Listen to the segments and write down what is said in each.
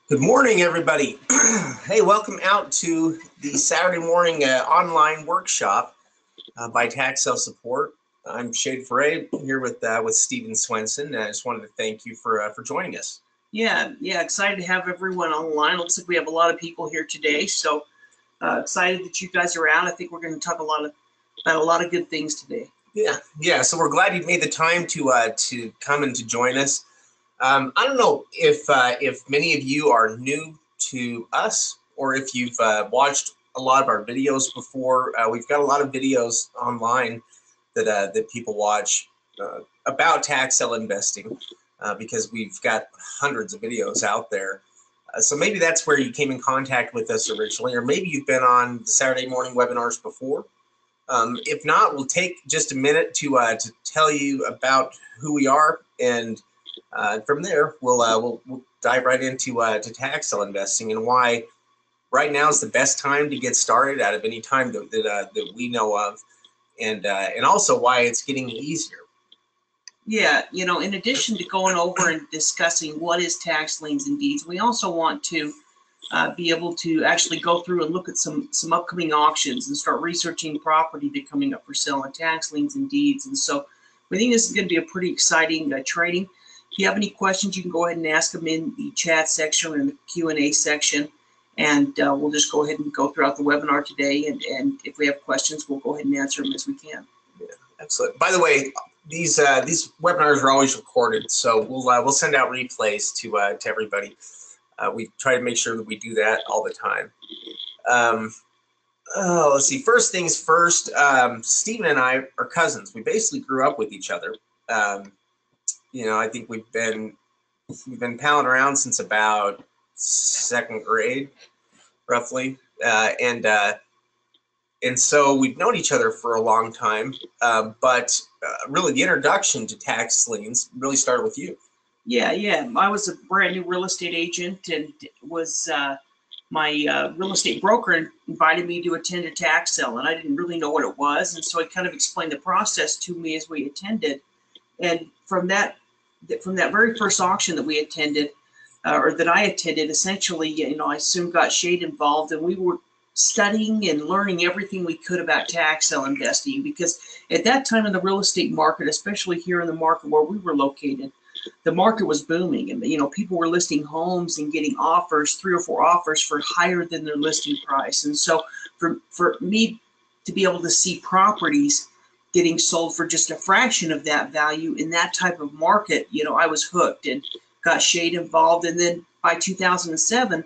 Good morning, everybody. Hey, welcome out to the Saturday morning online workshop by Tax Support. I'm Ferre here with Stephen Swenson. I just wanted to thank you for joining us. Yeah, excited to have everyone online. Looks like we have a lot of people here today, so excited that you guys are out. I think we're going to talk about a lot of good things today. Yeah. So we're glad you made the time to come and to join us. I don't know if many of you are new to us or if you've watched a lot of our videos before. We've got a lot of videos online that people watch about tax sale investing because we've got hundreds of videos out there. So maybe that's where you came in contact with us originally, or maybe you've been on the Saturday morning webinars before. If not, we'll take just a minute to tell you about who we are, and from there we'll dive right into to tax sale investing and why right now is the best time to get started out of any time that we know of, and also why it's getting easier. Yeah, in addition to going over and discussing what is tax liens and deeds, we also want to be able to actually go through and look at some upcoming auctions and start researching property that's coming up for sale on tax liens and deeds. And so we think this is going to be a pretty exciting training. If you have any questions, you can go ahead and ask them in the chat section or in the Q&A section, and we'll just go ahead and go throughout the webinar today. And if we have questions, we'll go ahead and answer them as we can. Yeah, excellent. By the way, these webinars are always recorded, so we'll send out replays to everybody. We try to make sure that we do that all the time. Let's see. First things first. Stephen and I are cousins. We basically grew up with each other. I think we've been palling around since about second grade, roughly, and so we've known each other for a long time. But really, the introduction to tax liens really started with you. Yeah. I was a brand new real estate agent, and was my real estate broker invited me to attend a tax sale, and I didn't really know what it was, and so he kind of explained the process to me as we attended. And from that very first auction that we attended, or that I attended, essentially, I soon got Shade involved, and we were studying and learning everything we could about tax sale investing, because at that time in the real estate market, especially here in the market where we were located, the market was booming, and people were listing homes and getting offers, 3 or 4 offers for higher than their listing price. And so for me to be able to see properties getting sold for just a fraction of that value in that type of market, I was hooked and got Shade involved. And then by 2007,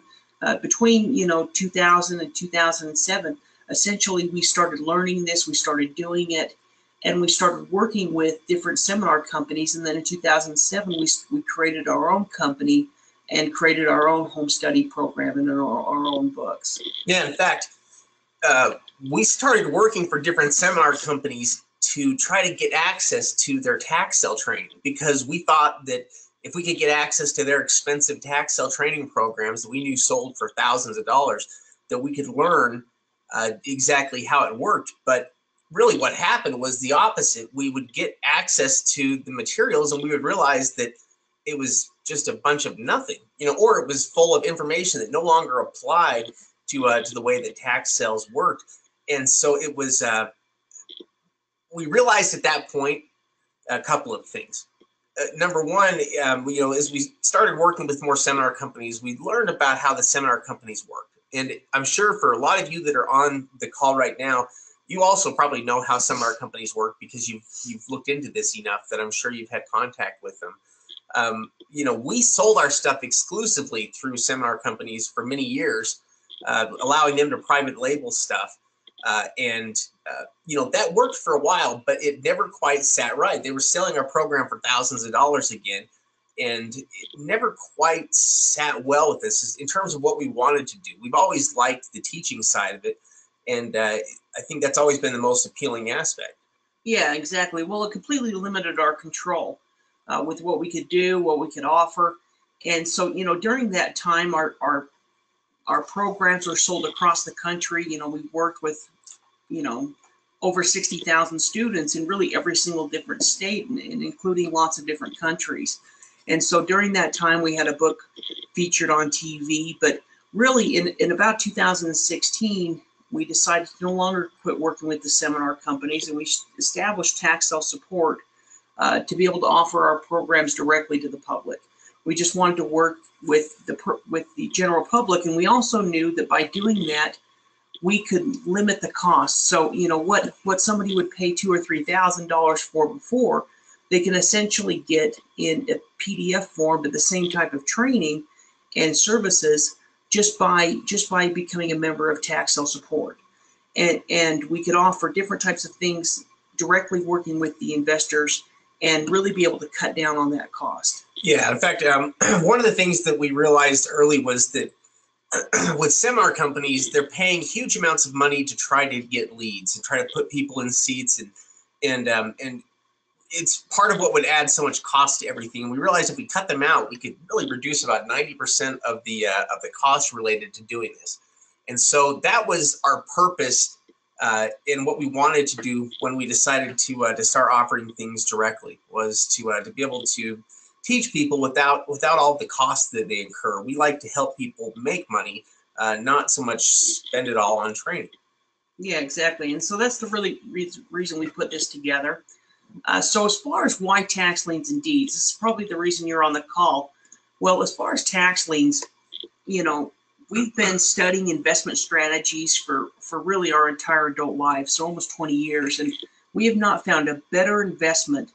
between 2000 and 2007, essentially we started learning this, we started doing it, and we started working with different seminar companies. And then in 2007, we created our own company and created our own home study program and our own books. Yeah, in fact, we started working for different seminar companies to try to get access to their tax sale training, because we thought that if we could get access to their expensive tax sale training programs that we knew sold for thousands of dollars, that we could learn exactly how it worked. But really what happened was the opposite. We would get access to the materials and we would realize that it was just a bunch of nothing, or it was full of information that no longer applied to the way that tax sales worked. And so it was, we realized at that point a couple of things. Number one, as we started working with more seminar companies, we learned about how the seminar companies work. And I'm sure for a lot of you that are on the call right now, you also probably know how seminar companies work, because you've looked into this enough that I'm sure you've had contact with them. We sold our stuff exclusively through seminar companies for many years, allowing them to private label stuff. That worked for a while, but it never quite sat right. They were selling our program for thousands of dollars again, and it never quite sat well with us in terms of what we wanted to do. We've always liked the teaching side of it, and I think that's always been the most appealing aspect. Yeah, exactly. Well, it completely limited our control with what we could do, what we could offer. And so, during that time, our programs were sold across the country. We worked with, over 60,000 students in really every single different state, and including lots of different countries. And so during that time, we had a book featured on TV. But really, in about 2016, we decided to no longer quit working with the seminar companies, and we established Tax Sale Support to be able to offer our programs directly to the public. We just wanted to work with the general public, and we also knew that by doing that, we could limit the cost. So, you know, what somebody would pay $2,000 or $3,000 for before, they can essentially get in a PDF form, but the same type of training and services just by becoming a member of Tax Sale Support. And we could offer different types of things directly working with the investors and really be able to cut down on that cost. Yeah, in fact, one of the things that we realized early was that with seminar companies, they're paying huge amounts of money to try to get leads and try to put people in seats, and it's part of what would add so much cost to everything. And we realized if we cut them out, we could really reduce about 90% of the cost related to doing this. And so that was our purpose and what we wanted to do when we decided to start offering things directly, was to be able to teach people without all the costs that they incur. We like to help people make money, not so much spend it all on training. Yeah, exactly. And so that's the really reason we put this together. So as far as why tax liens and deeds, this is probably the reason you're on the call. Well, as far as tax liens, you know, we've been studying investment strategies for really our entire adult lives, so almost 20 years, and we have not found a better investment,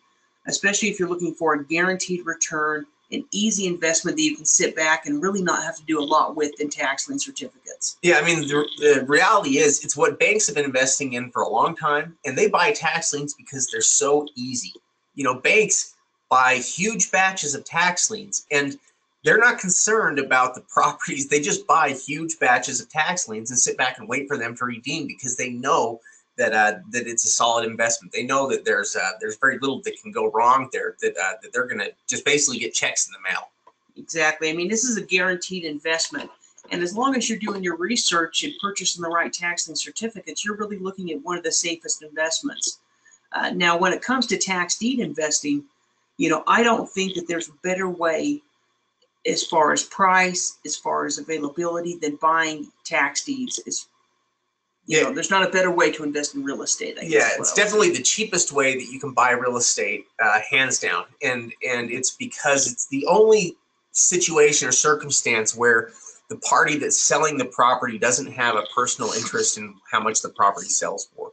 especially if you're looking for a guaranteed return, an easy investment that you can sit back and really not have to do a lot with than tax lien certificates. Yeah, I mean, the reality is it's what banks have been investing in for a long time, and they buy tax liens because they're so easy. You know, banks buy huge batches of tax liens, and they're not concerned about the properties. They just buy huge batches of tax liens and sit back and wait for them to redeem, because they know that it's a solid investment. They know that there's very little that can go wrong there, that they're going to just basically get checks in the mail. Exactly. I mean, this is a guaranteed investment. And as long as you're doing your research and purchasing the right tax lien certificates, you're really looking at one of the safest investments. Now, when it comes to tax deed investing, you know, I don't think that there's a better way as far as price, as far as availability, than buying tax deeds. You know, there's not a better way to invest in real estate. I guess, yeah, it's definitely the cheapest way that you can buy real estate, hands down. And it's because it's the only situation or circumstance where the party that's selling the property doesn't have a personal interest in how much the property sells for.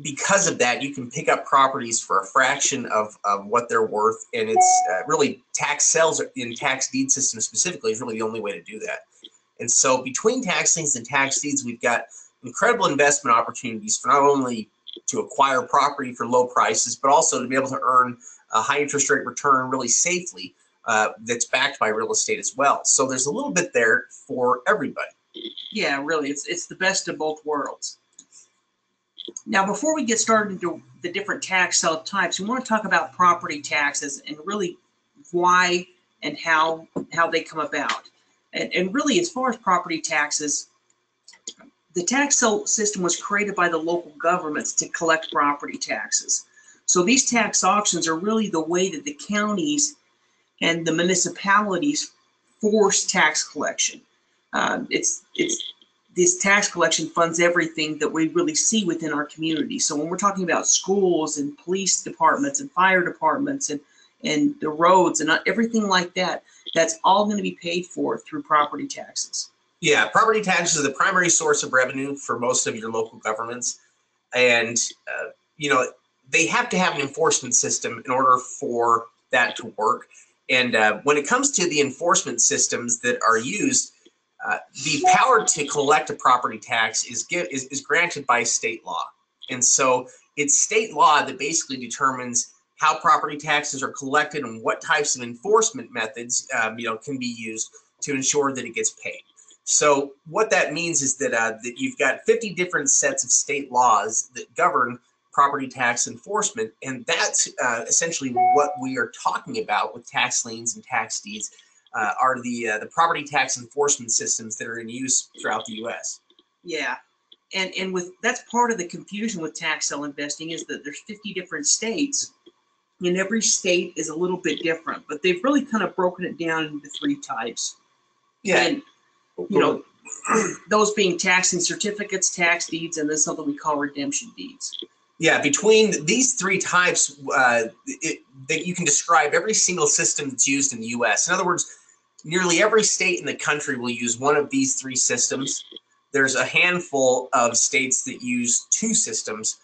Because of that, you can pick up properties for a fraction of what they're worth. And it's really, tax sales in tax deed systems specifically is really the only way to do that. And so between tax liens and tax deeds, we've got incredible investment opportunities for not only to acquire property for low prices, but also to be able to earn a high interest rate return really safely, that's backed by real estate as well. So there's a little bit there for everybody. Yeah, really, it's the best of both worlds. Now, before we get started into the different tax sale types, we want to talk about property taxes and really why and how they come about. And really, as far as property taxes, the tax sale system was created by the local governments to collect property taxes. So these tax auctions are really the way that the counties and the municipalities force tax collection. This tax collection funds everything that we really see within our community. So when we're talking about schools and police departments and fire departments and the roads and everything like that, that's all going to be paid for through property taxes. Yeah, property taxes are the primary source of revenue for most of your local governments. And, you know, they have to have an enforcement system in order for that to work. And when it comes to the enforcement systems that are used, the power to collect a property tax is granted by state law. And so it's state law that basically determines how property taxes are collected and what types of enforcement methods you know, can be used to ensure that it gets paid. So what that means is that that you've got 50 different sets of state laws that govern property tax enforcement, and that's essentially what we are talking about with tax liens and tax deeds. Are the property tax enforcement systems that are in use throughout the U.S. Yeah, and with that's part of the confusion with tax sale investing, is that there's 50 different states and every state is a little bit different, but they've really kind of broken it down into 3 types. Yeah. And, you know, those being tax lien certificates, tax deeds, and then something we call redemption deeds. Yeah, between these 3 types, that you can describe every single system that's used in the U.S. In other words, nearly every state in the country will use one of these 3 systems. There's a handful of states that use 2 systems,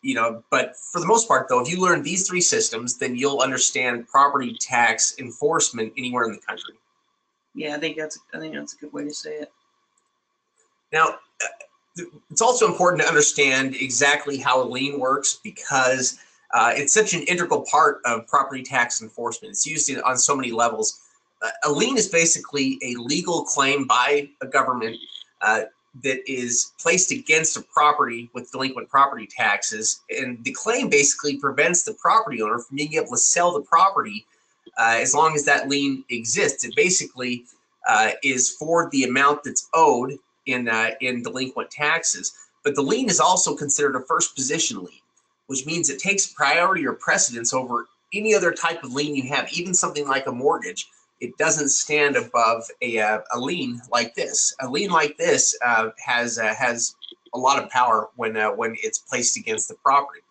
you know, but for the most part, though, if you learn these 3 systems, then you'll understand property tax enforcement anywhere in the country. Yeah, I think that's a good way to say it. Now, it's also important to understand exactly how a lien works because it's such an integral part of property tax enforcement. It's used on so many levels. A lien is basically a legal claim by a government that is placed against a property with delinquent property taxes. And the claim basically prevents the property owner from being able to sell the property as long as that lien exists. It basically is for the amount that's owed in delinquent taxes. But the lien is also considered a first position lien, which means it takes priority or precedence over any other type of lien you have, even something like a mortgage. It doesn't stand above a lien like this. A lien like this has a lot of power when it's placed against the property.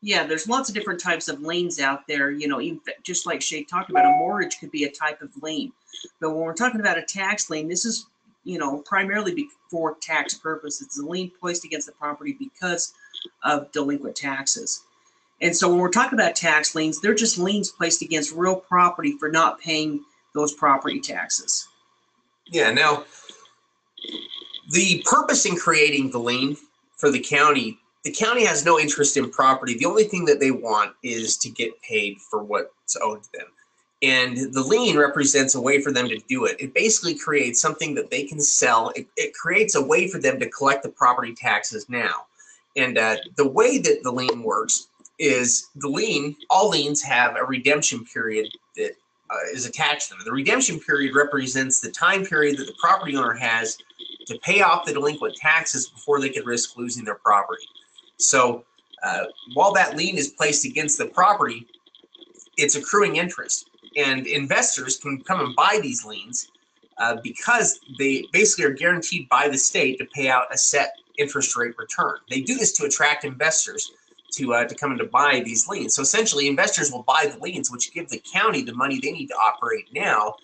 Yeah, there's lots of different types of liens out there. You know, even just like Shay talked about, a mortgage could be a type of lien. But when we're talking about a tax lien, this is, you know, primarily for tax purposes. It's a lien placed against the property because of delinquent taxes. And so when we're talking about tax liens, they're just liens placed against real property for not paying those property taxes. Yeah, now, the purpose in creating the lien for the county has no interest in property. The only thing that they want is to get paid for what's owed to them. And the lien represents a way for them to do it. It basically creates something that they can sell. It creates a way for them to collect the property taxes now. And the way that the lien works is all liens have a redemption period that is attached to them. The redemption period represents the time period that the property owner has to pay off the delinquent taxes before they could risk losing their property. So while that lien is placed against the property, it's accruing interest. And investors can come and buy these liens because they basically are guaranteed by the state to pay out a set interest rate return. They do this to attract investors to come in to buy these liens. So essentially, investors will buy the liens, which give the county the money they need to operate now.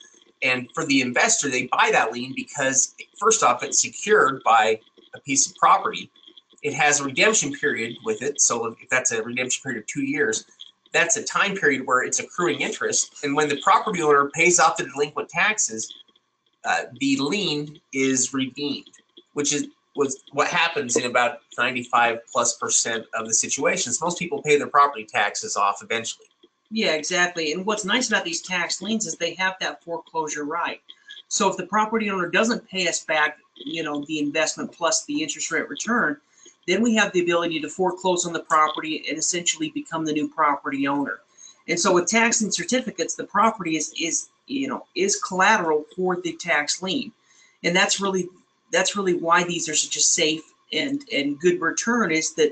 And for the investor, they buy that lien because, first off, it's secured by a piece of property. It has a redemption period with it. So if that's a redemption period of 2 years, that's a time period where it's accruing interest. And when the property owner pays off the delinquent taxes, the lien is redeemed, which was what happens in about 95+% of the situations. Most people pay their property taxes off eventually. Yeah, exactly. And what's nice about these tax liens is they have that foreclosure right. So if the property owner doesn't pay us back, you know, the investment plus the interest rate return, then we have the ability to foreclose on the property and essentially become the new property owner. And so with tax lien certificates, the property is collateral for the tax lien. And that's really why these are such a safe and good return, is that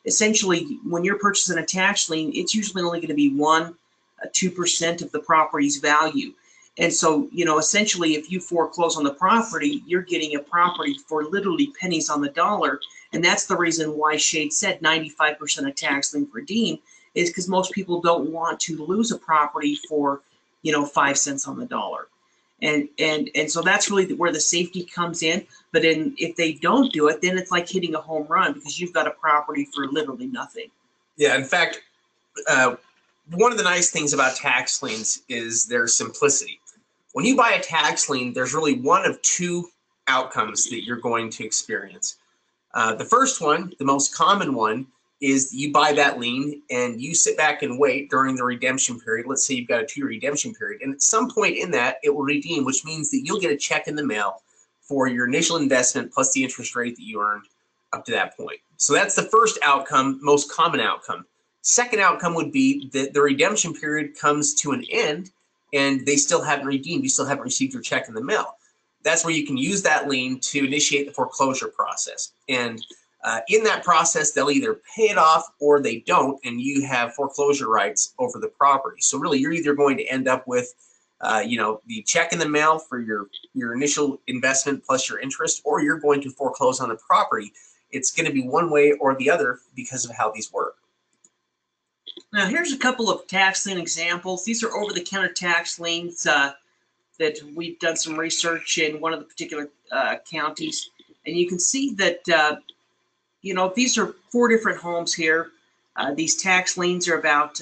essentially when you're purchasing a tax lien, it's usually only going to be 2% of the property's value. And so, you know, essentially if you foreclose on the property, you're getting a property for literally pennies on the dollar. And that's the reason why Shade said 95% of tax lien redeem, is because most people don't want to lose a property for, you know, 5 cents on the dollar. And so that's really where the safety comes in. But if they don't do it, then it's like hitting a home run because you've got a property for literally nothing. Yeah, in fact, one of the nice things about tax liens is their simplicity. When you buy a tax lien, there's really one of 2 outcomes that you're going to experience. The first one, the most common one, is you buy that lien and you sit back and wait during the redemption period. Let's say you've got a 2-year redemption period, and at some point in that, it will redeem, which means that you'll get a check in the mail for your initial investment plus the interest rate that you earned up to that point. So that's the first outcome, most common outcome. Second outcome would be that the redemption period comes to an end and they still haven't redeemed. You still haven't received your check in the mail. That's where you can use that lien to initiate the foreclosure process. And In that process, they'll either pay it off or they don't, and you have foreclosure rights over the property. So really, you're either going to end up with, the check in the mail for your initial investment plus your interest, or you're going to foreclose on the property. It's going to be one way or the other because of how these work. Now, here's a couple of tax lien examples. These are over-the-counter tax liens that we've done some research in one of the particular counties. And you can see that, these are 4 different homes here. These tax liens are about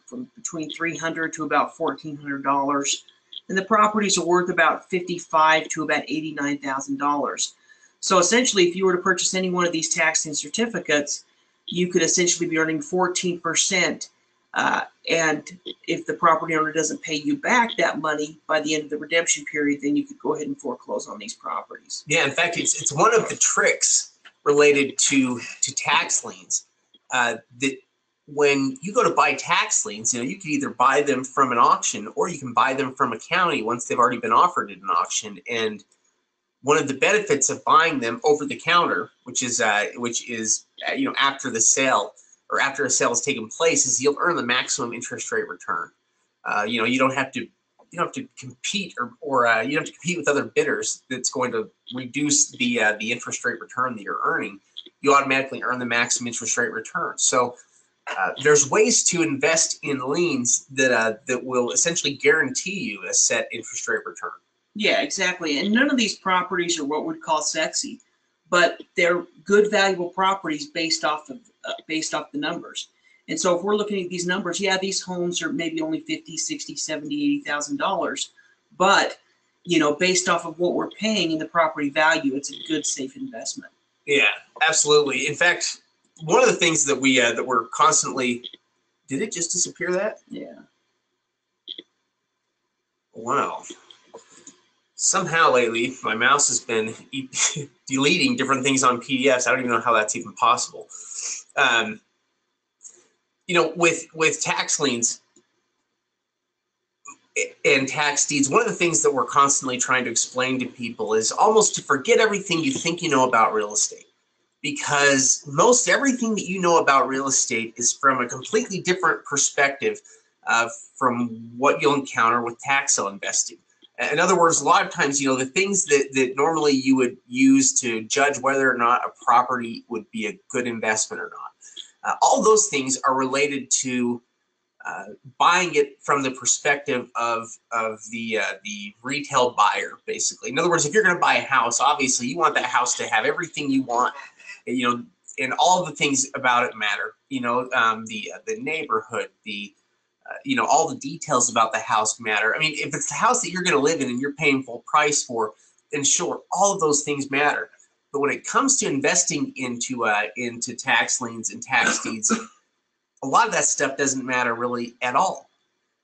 from between $300 to about $1,400. And the properties are worth about $55,000 to about $89,000. So essentially, if you were to purchase any one of these tax lien certificates, you could essentially be earning 14%. And if the property owner doesn't pay you back that money by the end of the redemption period, then you could go ahead and foreclose on these properties. Yeah, in fact, it's one of the tricks related to tax liens that when you go to buy tax liens, you can either buy them from an auction or you can buy them from a county once they've already been offered at an auction. And one of the benefits of buying them over the counter, which is after the sale or after a sale has taken place, is you'll earn the maximum interest rate return. You don't have to compete or you don't have to compete with other bidders. That's going to reduce the interest rate return that you're earning. You automatically earn the maximum interest rate return. So there's ways to invest in liens that will essentially guarantee you a set interest rate return. Yeah, exactly. And none of these properties are what we'd call sexy, but they're good, valuable properties based off the numbers. And so if we're looking at these numbers, yeah, these homes are maybe only $50,000, $60,000, $70,000, $80,000, but based off of what we're paying in the property value, it's a good, safe investment. Yeah, absolutely. In fact, one of the things that we're constantly, did it just disappear? That? Yeah. Wow. Somehow lately, my mouse has been deleting different things on PDFs. I don't even know how that's even possible. With tax liens and tax deeds, one of the things that we're constantly trying to explain to people is almost to forget everything you think you know about real estate. Because most everything that you know about real estate is from a completely different perspective from what you'll encounter with tax sale investing. In other words, a lot of times, the things that normally you would use to judge whether or not a property would be a good investment or not, all those things are related to buying it from the perspective of the retail buyer, basically. In other words, if you're going to buy a house, obviously you want that house to have everything you want, and all the things about it matter. The neighborhood, all the details about the house matter. I mean, if it's the house that you're going to live in and you're paying full price for, then sure, all of those things matter. But when it comes to investing into tax liens and tax deeds, a lot of that stuff doesn't matter really at all.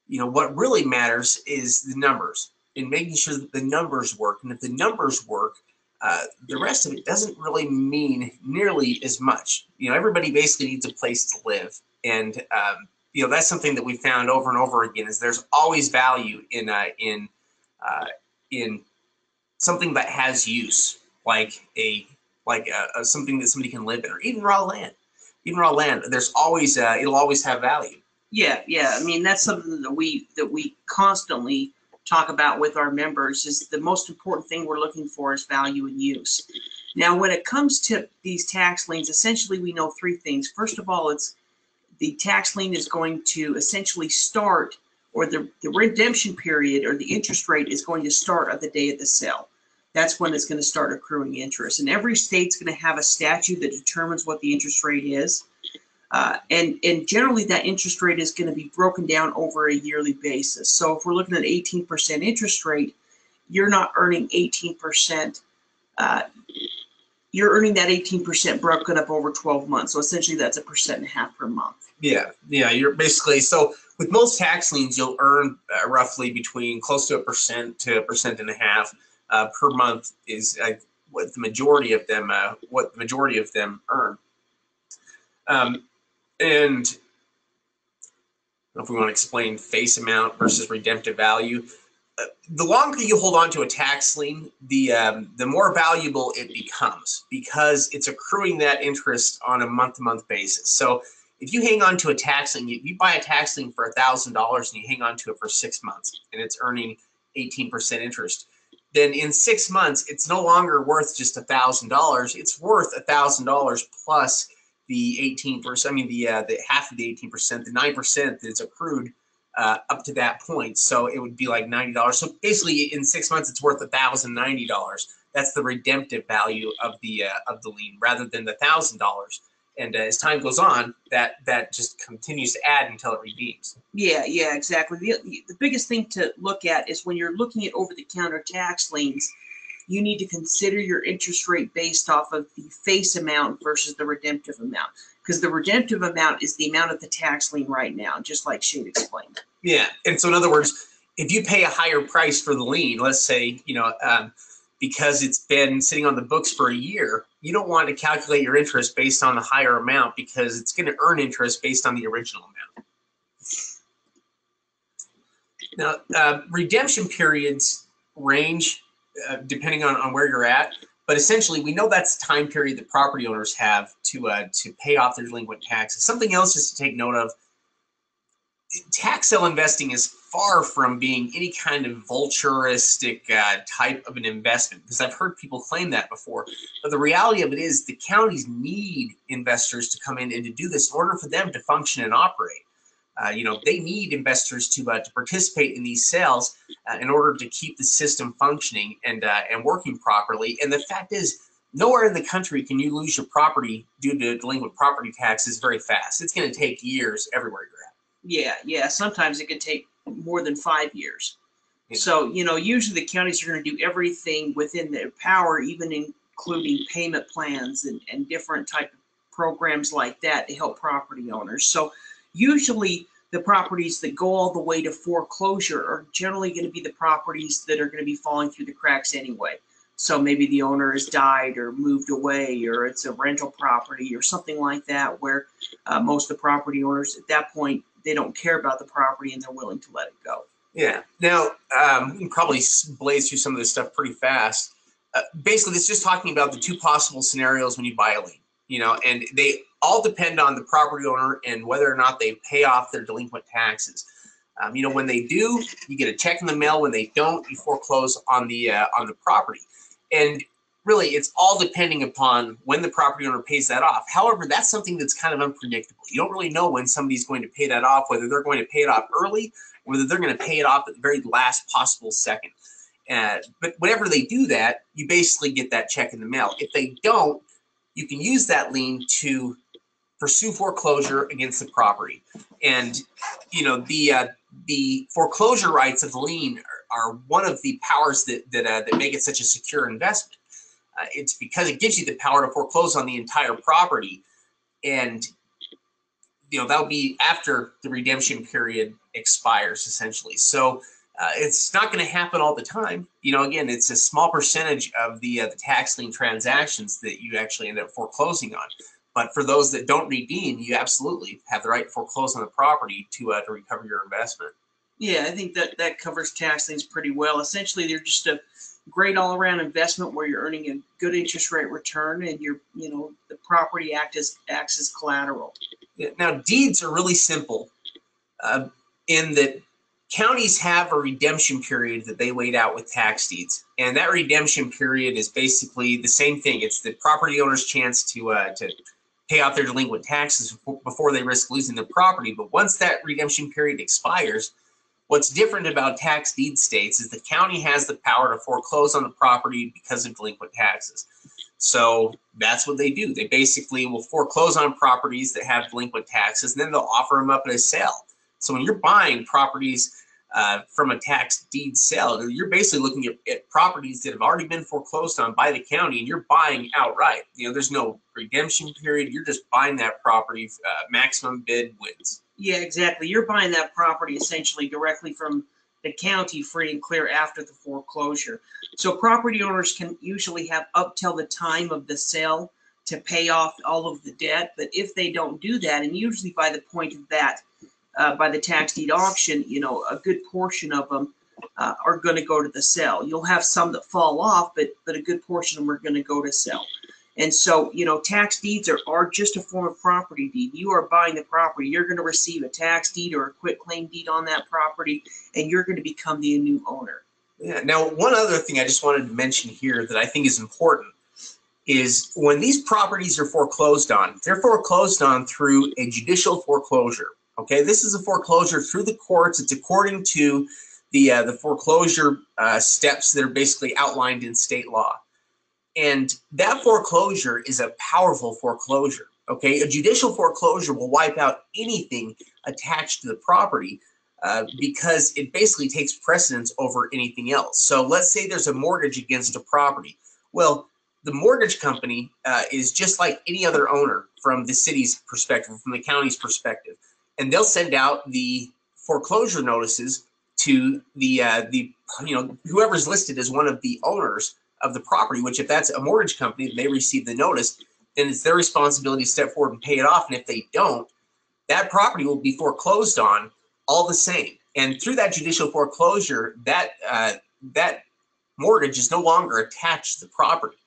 What really matters is the numbers and making sure that the numbers work. And if the numbers work, the rest of it doesn't really mean nearly as much. Everybody basically needs a place to live, and that's something that we found over and over again. Is there's always value in something that has use, like something that somebody can live in, or even raw land. Even raw land, there's always it'll always have value. Yeah. I mean, that's something that we constantly talk about with our members. Is the most important thing we're looking for is value and use. Now, when it comes to these tax liens, essentially we know 3 things. First of all, it's the tax lien is going to essentially start, or the redemption period or the interest rate is going to start at the day of the sale. That's when it's going to start accruing interest. And every state's going to have a statute that determines what the interest rate is. And generally that interest rate is going to be broken down over a yearly basis. So if we're looking at 18% interest rate, you're not earning 18%. You're earning that 18% broken up over 12 months. So essentially that's 1.5% per month. Yeah, you're basically, so with most tax liens, you'll earn roughly between close to 1% to 1.5% per month is what the majority of them earn. And I don't know if we want to explain face amount versus redemptive value. the longer you hold on to a tax lien, the more valuable it becomes because it's accruing that interest on a month-to-month basis. So if you hang on to a tax lien, you buy a tax lien for $1,000 and you hang on to it for 6 months and it's earning 18% interest, then in 6 months, it's no longer worth just $1,000. It's worth $1,000 plus the 18%. I mean, the half of the 18%, the 9% that's accrued up to that point. So it would be like $90. So basically, in 6 months, it's worth $1,090. That's the redemptive value of the lien, rather than the $1,000. And as time goes on, that just continues to add until it redeems. Yeah, exactly. The biggest thing to look at is when you're looking at over-the-counter tax liens, you need to consider your interest rate based off of the face amount versus the redemptive amount. Because the redemptive amount is the amount of the tax lien right now, just like Shane explained. Yeah, and so in other words, if you pay a higher price for the lien, let's say, because it's been sitting on the books for a year, you don't want to calculate your interest based on the higher amount because it's going to earn interest based on the original amount. Now, redemption periods range depending on where you're at, but essentially we know that's the time period that property owners have to pay off their delinquent taxes. Something else just to take note of: tax sale investing is far from being any kind of vulturistic type of an investment, because I've heard people claim that before. But the reality of it is the counties need investors to come in and to do this in order for them to function and operate. They need investors to participate in these sales in order to keep the system functioning and working properly. And the fact is, nowhere in the country can you lose your property due to delinquent property taxes very fast. It's going to take years everywhere you're at. Yeah. Sometimes it could take more than 5 years. Yeah. So, usually the counties are going to do everything within their power, even including payment plans and different type of programs like that to help property owners. So usually the properties that go all the way to foreclosure are generally going to be the properties that are going to be falling through the cracks anyway. So maybe the owner has died or moved away, or it's a rental property or something like that, where most of the property owners at that point, they don't care about the property and they're willing to let it go. Yeah. Now, we can probably blaze through some of this stuff pretty fast. Basically, it's just talking about the two possible scenarios when you buy a lien, and they all depend on the property owner and whether or not they pay off their delinquent taxes. When they do, you get a check in the mail. When they don't, you foreclose on the property. And really, it's all depending upon when the property owner pays that off. However, that's something that's kind of unpredictable. You don't really know when somebody's going to pay that off, whether they're going to pay it off early, or whether they're going to pay it off at the very last possible second. But whenever they do that, you basically get that check in the mail. If they don't, you can use that lien to pursue foreclosure against the property. And the foreclosure rights of the lien are one of the powers that make it such a secure investment. It's because it gives you the power to foreclose on the entire property, and that'll be after the redemption period expires, essentially. So it's not going to happen all the time. Again, it's a small percentage of the tax lien transactions that you actually end up foreclosing on. But for those that don't redeem, you absolutely have the right to foreclose on the property to recover your investment. Yeah, I think that covers tax liens pretty well. Essentially, they're just a great all-around investment where you're earning a good interest rate return, and the property acts as collateral. Yeah. Now, deeds are really simple in that counties have a redemption period that they laid out with tax deeds, and that redemption period is basically the same thing. It's the property owner's chance to pay off their delinquent taxes before they risk losing their property. But once that redemption period expires, what's different about tax deed states is the county has the power to foreclose on the property because of delinquent taxes. So that's what they do. They basically will foreclose on properties that have delinquent taxes, and then they'll offer them up at a sale. So when you're buying properties from a tax deed sale, you're basically looking at properties that have already been foreclosed on by the county, and you're buying outright. There's no redemption period. You're just buying that property. Maximum bid wins. Yeah, exactly. You're buying that property essentially directly from the county, free and clear after the foreclosure. So property owners can usually have up till the time of the sale to pay off all of the debt. But if they don't do that, and usually by the point of that, by the tax deed auction, a good portion of them are going to go to the sale. You'll have some that fall off, but a good portion of them are going to go to sell. And so, you know, tax deeds are just a form of property deed. You are buying the property. You're going to receive a tax deed or a quitclaim deed on that property, and you're going to become the new owner. Yeah. Now, one other thing I just wanted to mention here that I think is important is when these properties are foreclosed on, they're foreclosed on through a judicial foreclosure. Okay, this is a foreclosure through the courts. It's according to the foreclosure steps that are basically outlined in state law. And that foreclosure is a powerful foreclosure. Okay, a judicial foreclosure will wipe out anything attached to the property because it basically takes precedence over anything else. So let's say there's a mortgage against a property. Well, the mortgage company is just like any other owner from the city's perspective, from the county's perspective, and they'll send out the foreclosure notices to the whoever's listed as one of the owners of the property, which if that's a mortgage company, they receive the notice, then it's their responsibility to step forward and pay it off. And if they don't, that property will be foreclosed on all the same. And through that judicial foreclosure, that mortgage is no longer attached to the property.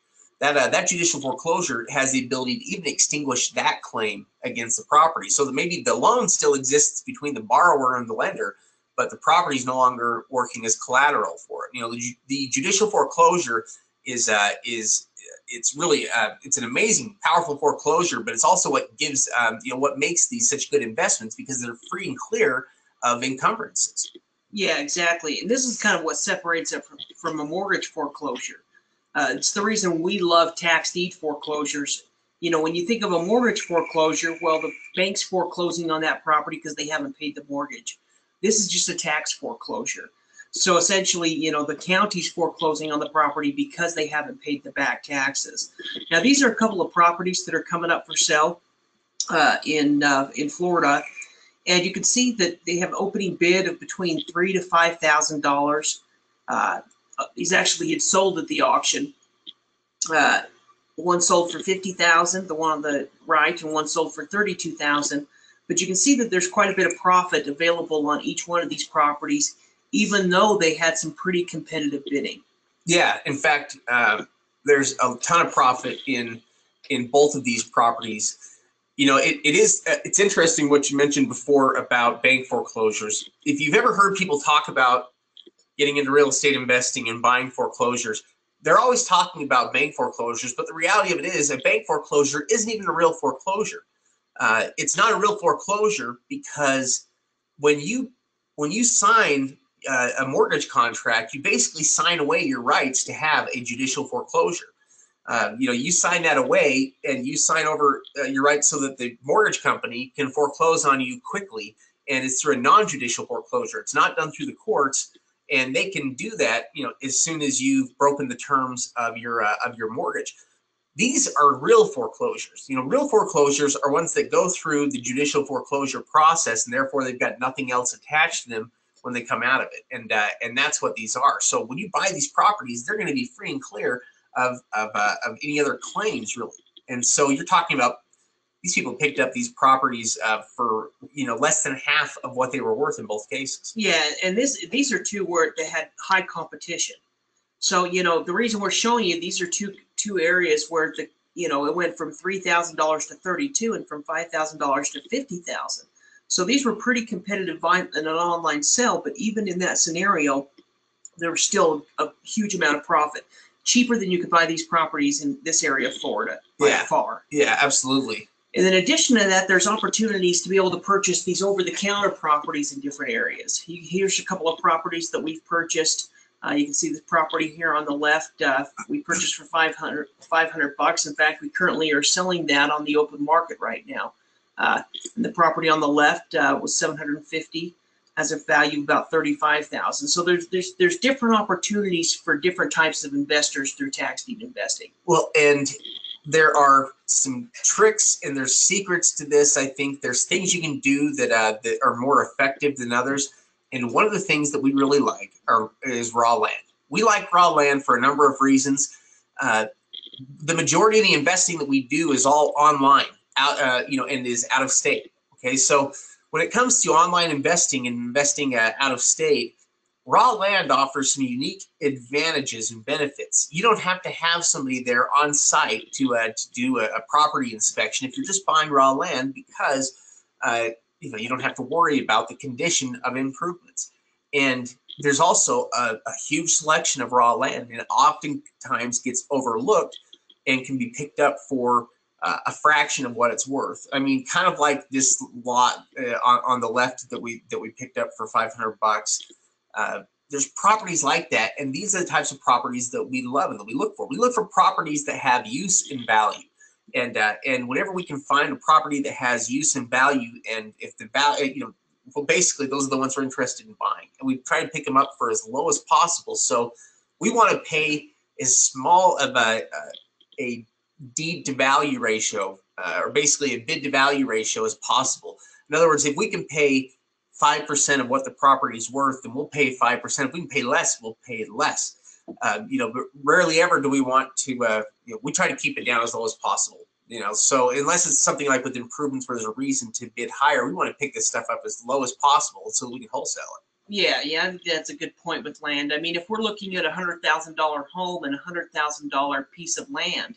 That judicial foreclosure has the ability to even extinguish that claim against the property. So that maybe the loan still exists between the borrower and the lender, but the property is no longer working as collateral for it. You know, the judicial foreclosure is it's really it's an amazing, powerful foreclosure, but it's also what gives what makes these such good investments, because they're free and clear of encumbrances. Yeah, exactly. And this is kind of what separates it from a mortgage foreclosure. It's the reason we love tax deed foreclosures. You know, when you think of a mortgage foreclosure, well, the bank's foreclosing on that property because they haven't paid the mortgage. This is just a tax foreclosure. So essentially, you know, the county's foreclosing on the property because they haven't paid the back taxes. Now, these are a couple of properties that are coming up for sale in Florida, and you can see that they have opening bid of between $3,000 to $5,000. These actually had sold at the auction. One sold for $50,000, the one on the right, and one sold for $32,000. But you can see that there's quite a bit of profit available on each one of these properties, even though they had some pretty competitive bidding. Yeah, in fact, there's a ton of profit in both of these properties. You know, it's interesting what you mentioned before about bank foreclosures. If you've ever heard people talk about getting into real estate investing and buying foreclosures, they're always talking about bank foreclosures, but the reality of it is a bank foreclosure isn't even a real foreclosure. It's not a real foreclosure because when you sign a mortgage contract, you basically sign away your rights to have a judicial foreclosure. You sign that away, and you sign over your rights so that the mortgage company can foreclose on you quickly, and it's through a non-judicial foreclosure. It's not done through the courts, and they can do that, as soon as you've broken the terms of your mortgage. These are real foreclosures. Real foreclosures are ones that go through the judicial foreclosure process, and therefore they've got nothing else attached to them when they come out of it. And that's what these are. So when you buy these properties, they're going to be free and clear of any other claims, really. And so you're talking about these people picked up these properties for less than half of what they were worth in both cases. Yeah, and these are two where they had high competition. So the reason we're showing you these are two areas where it went from $3,000 to $32,000 and from $5,000 to $50,000. So these were pretty competitive in an online sale, but even in that scenario, there was still a huge amount of profit. Cheaper than you could buy these properties in this area of Florida by far. Yeah, absolutely. And in addition to that, there's opportunities to be able to purchase these over-the-counter properties in different areas. Here's a couple of properties that we've purchased. You can see the property here on the left. We purchased for $500. In fact, we currently are selling that on the open market right now. And the property on the left was $750, has a value of about $35,000. So there's different opportunities for different types of investors through tax deed investing. Well, and there are some tricks and there's secrets to this. I think there's things you can do that are more effective than others. And one of the things that we really like is raw land. We like raw land for a number of reasons. The majority of the investing that we do is all online, and is out of state. Okay, so when it comes to online investing and investing out of state, raw land offers some unique advantages and benefits. You don't have to have somebody there on site to do a property inspection if you're just buying raw land, because you don't have to worry about the condition of improvements. And there's also a huge selection of raw land, and it oftentimes gets overlooked and can be picked up for a fraction of what it's worth. I mean, kind of like this lot on the left that we picked up for $500. There's properties like that, and these are the types of properties that we love and that we look for. We look for properties that have use and value, and whenever we can find a property that has use and value, and if the value, well, basically those are the ones we're interested in buying, and we try to pick them up for as low as possible. So we want to pay as small of a deed to value ratio, or basically a bid to value ratio as possible. In other words, if we can pay 5% of what the property is worth, then we'll pay 5%. If we can pay less, we'll pay less. But rarely ever do we want to, we try to keep it down as low as possible. So unless it's something like with improvements where there's a reason to bid higher, we want to pick this stuff up as low as possible so we can wholesale it. Yeah, that's a good point with land. I mean, if we're looking at a $100,000 home and a $100,000 piece of land,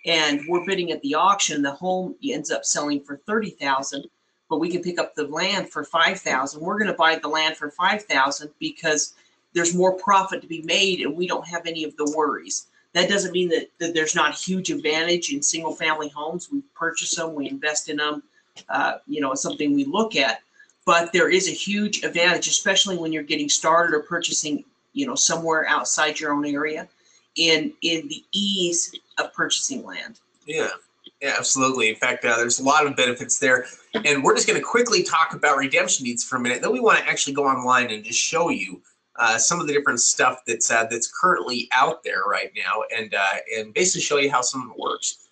and we're bidding at the auction, the home ends up selling for $30,000, but we can pick up the land for $5,000. We're going to buy the land for $5,000 because there's more profit to be made, and we don't have any of the worries. That doesn't mean that there's not huge advantage in single-family homes. We purchase them, we invest in them. It's something we look at, but there is a huge advantage, especially when you're getting started or purchasing, somewhere outside your own area, in the ease of purchasing land. Yeah, absolutely. In fact, there's a lot of benefits there. And we're just going to quickly talk about redemption deeds for a minute. Then we want to actually go online and just show you some of the different stuff that's currently out there right now, and basically show you how some of it works.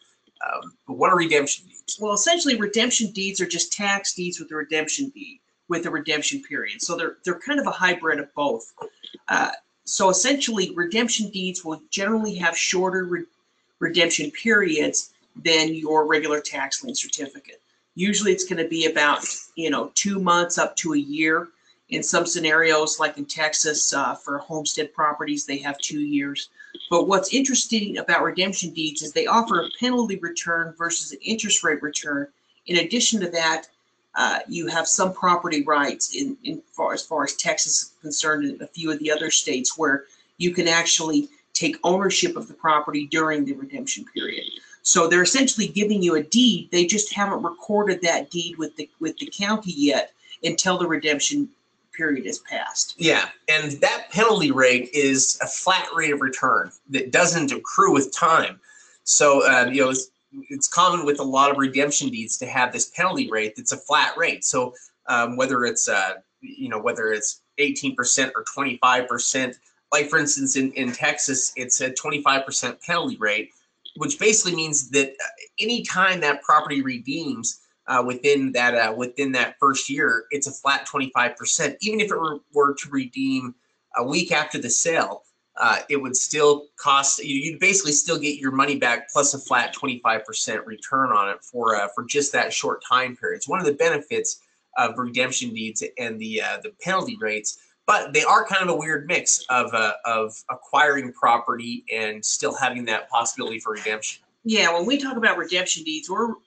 But what are redemption deeds? Well, essentially, redemption deeds are just tax deeds with a redemption deed with a redemption period. So they're kind of a hybrid of both. So essentially, redemption deeds will generally have shorter redemption periods than your regular tax lien certificate. Usually it's going to be about 2 months up to a year. In some scenarios, like in Texas, for homestead properties, they have 2 years. But what's interesting about redemption deeds is they offer a penalty return versus an interest rate return. In addition to that, you have some property rights as far as Texas is concerned, and a few of the other states, where you can actually take ownership of the property during the redemption period. So they're essentially giving you a deed. They just haven't recorded that deed with the county yet until the redemption period is passed. Yeah, and that penalty rate is a flat rate of return that doesn't accrue with time. So it's common with a lot of redemption deeds to have this penalty rate that's a flat rate. So whether it's 18% or 25%, like for instance in Texas, it's a 25% penalty rate, which basically means that any time that property redeems within that first year, it's a flat 25%. Even if it were to redeem a week after the sale, it would still cost, you'd basically still get your money back plus a flat 25% return on it for just that short time period. It's one of the benefits of redemption deeds and the penalty rates, but they are kind of a weird mix of acquiring property and still having that possibility for redemption. Yeah, when we talk about redemption deeds, when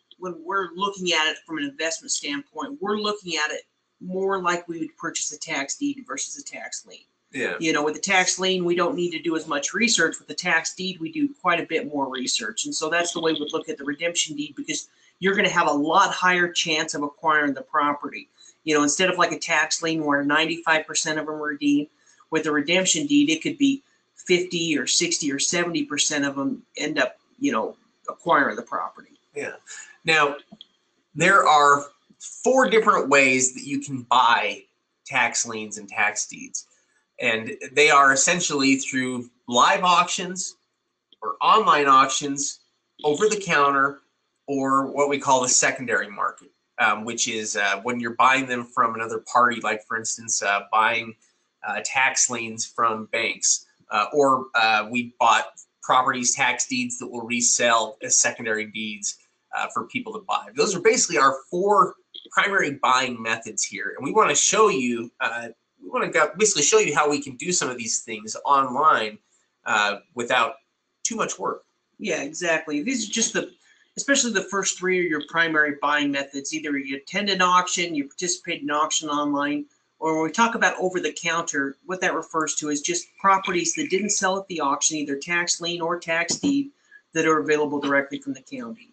we're looking at it from an investment standpoint, we're looking at it more like we would purchase a tax deed versus a tax lien. Yeah. With the tax lien, we don't need to do as much research. With the tax deed, we do quite a bit more research. And so that's the way we look at the redemption deed, because you're going to have a lot higher chance of acquiring the property. Instead of like a tax lien where 95% of them redeem, with a redemption deed, it could be 50 or 60 or 70% of them end up, acquiring the property. Yeah. Now, there are 4 different ways that you can buy tax liens and tax deeds. And they are essentially through live auctions or online auctions, over the counter, or what we call the secondary market, which is when you're buying them from another party, like for instance, buying tax liens from banks, or we bought properties tax deeds that will resell as secondary deeds for people to buy. Those are basically our 4 primary buying methods here, and we want to show you we want to basically show you how we can do some of these things online without too much work. Yeah, exactly. These are just especially the first three are your primary buying methods. Either you attend an auction, you participate in an auction online, or when we talk about over-the-counter, what that refers to is just properties that didn't sell at the auction, either tax lien or tax deed, that are available directly from the county.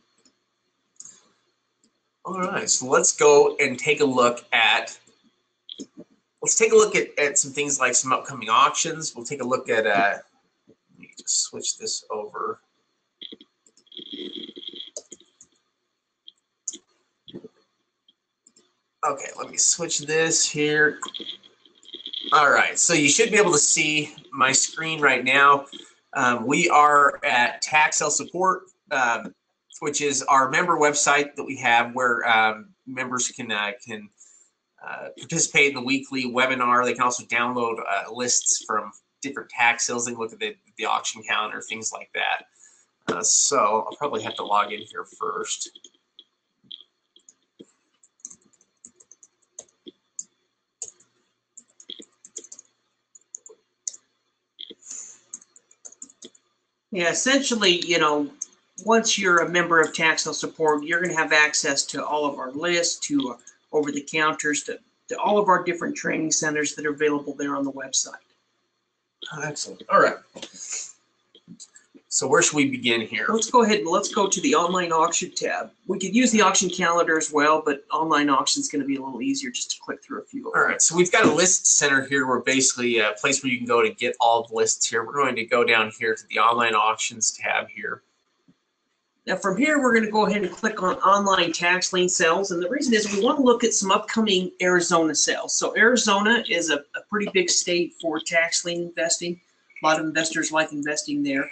All right, so let's go and take a look at some things like some upcoming auctions. We'll take a look at let me just switch this over. Okay, let me switch this here. All right, so you should be able to see my screen right now. We are at Tax Sale Support, which is our member website that we have where members can participate in the weekly webinar. They can also download lists from different tax sales. They can look at the auction calendar, things like that. So I'll probably have to log in here first. Yeah, essentially, you know, once you're a member of Tax Sale Support, you're going to have access to all of our lists, to over-the-counters, to all of our different training centers that are available there on the website. Excellent. All right. So where should we begin here? Let's go ahead and let's go to the online auction tab. We could use the auction calendar as well, but online auction is going to be a little easier just to click through a few of them. All right, so we've got a list center here where basically a place where you can go to get all the lists here. We're going to go down here to the online auctions tab here. Now from here, we're going to go ahead and click on online tax lien sales. And the reason is we want to look at some upcoming Arizona sales. So Arizona is a pretty big state for tax lien investing. A lot of investors like investing there.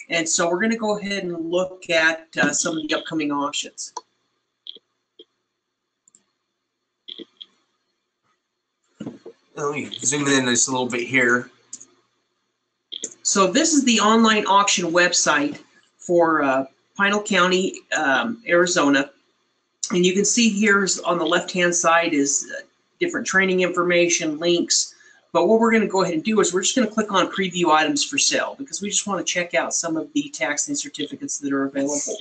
And so we're going to go ahead and look at some of the upcoming auctions. Let me zoom in just a little bit here. So this is the online auction website for Pinal County, Arizona. And you can see here on the left-hand side is different training information, links. But what we're going to go ahead and do is we're just going to click on preview items for sale because we just want to check out some of the tax lien certificates that are available.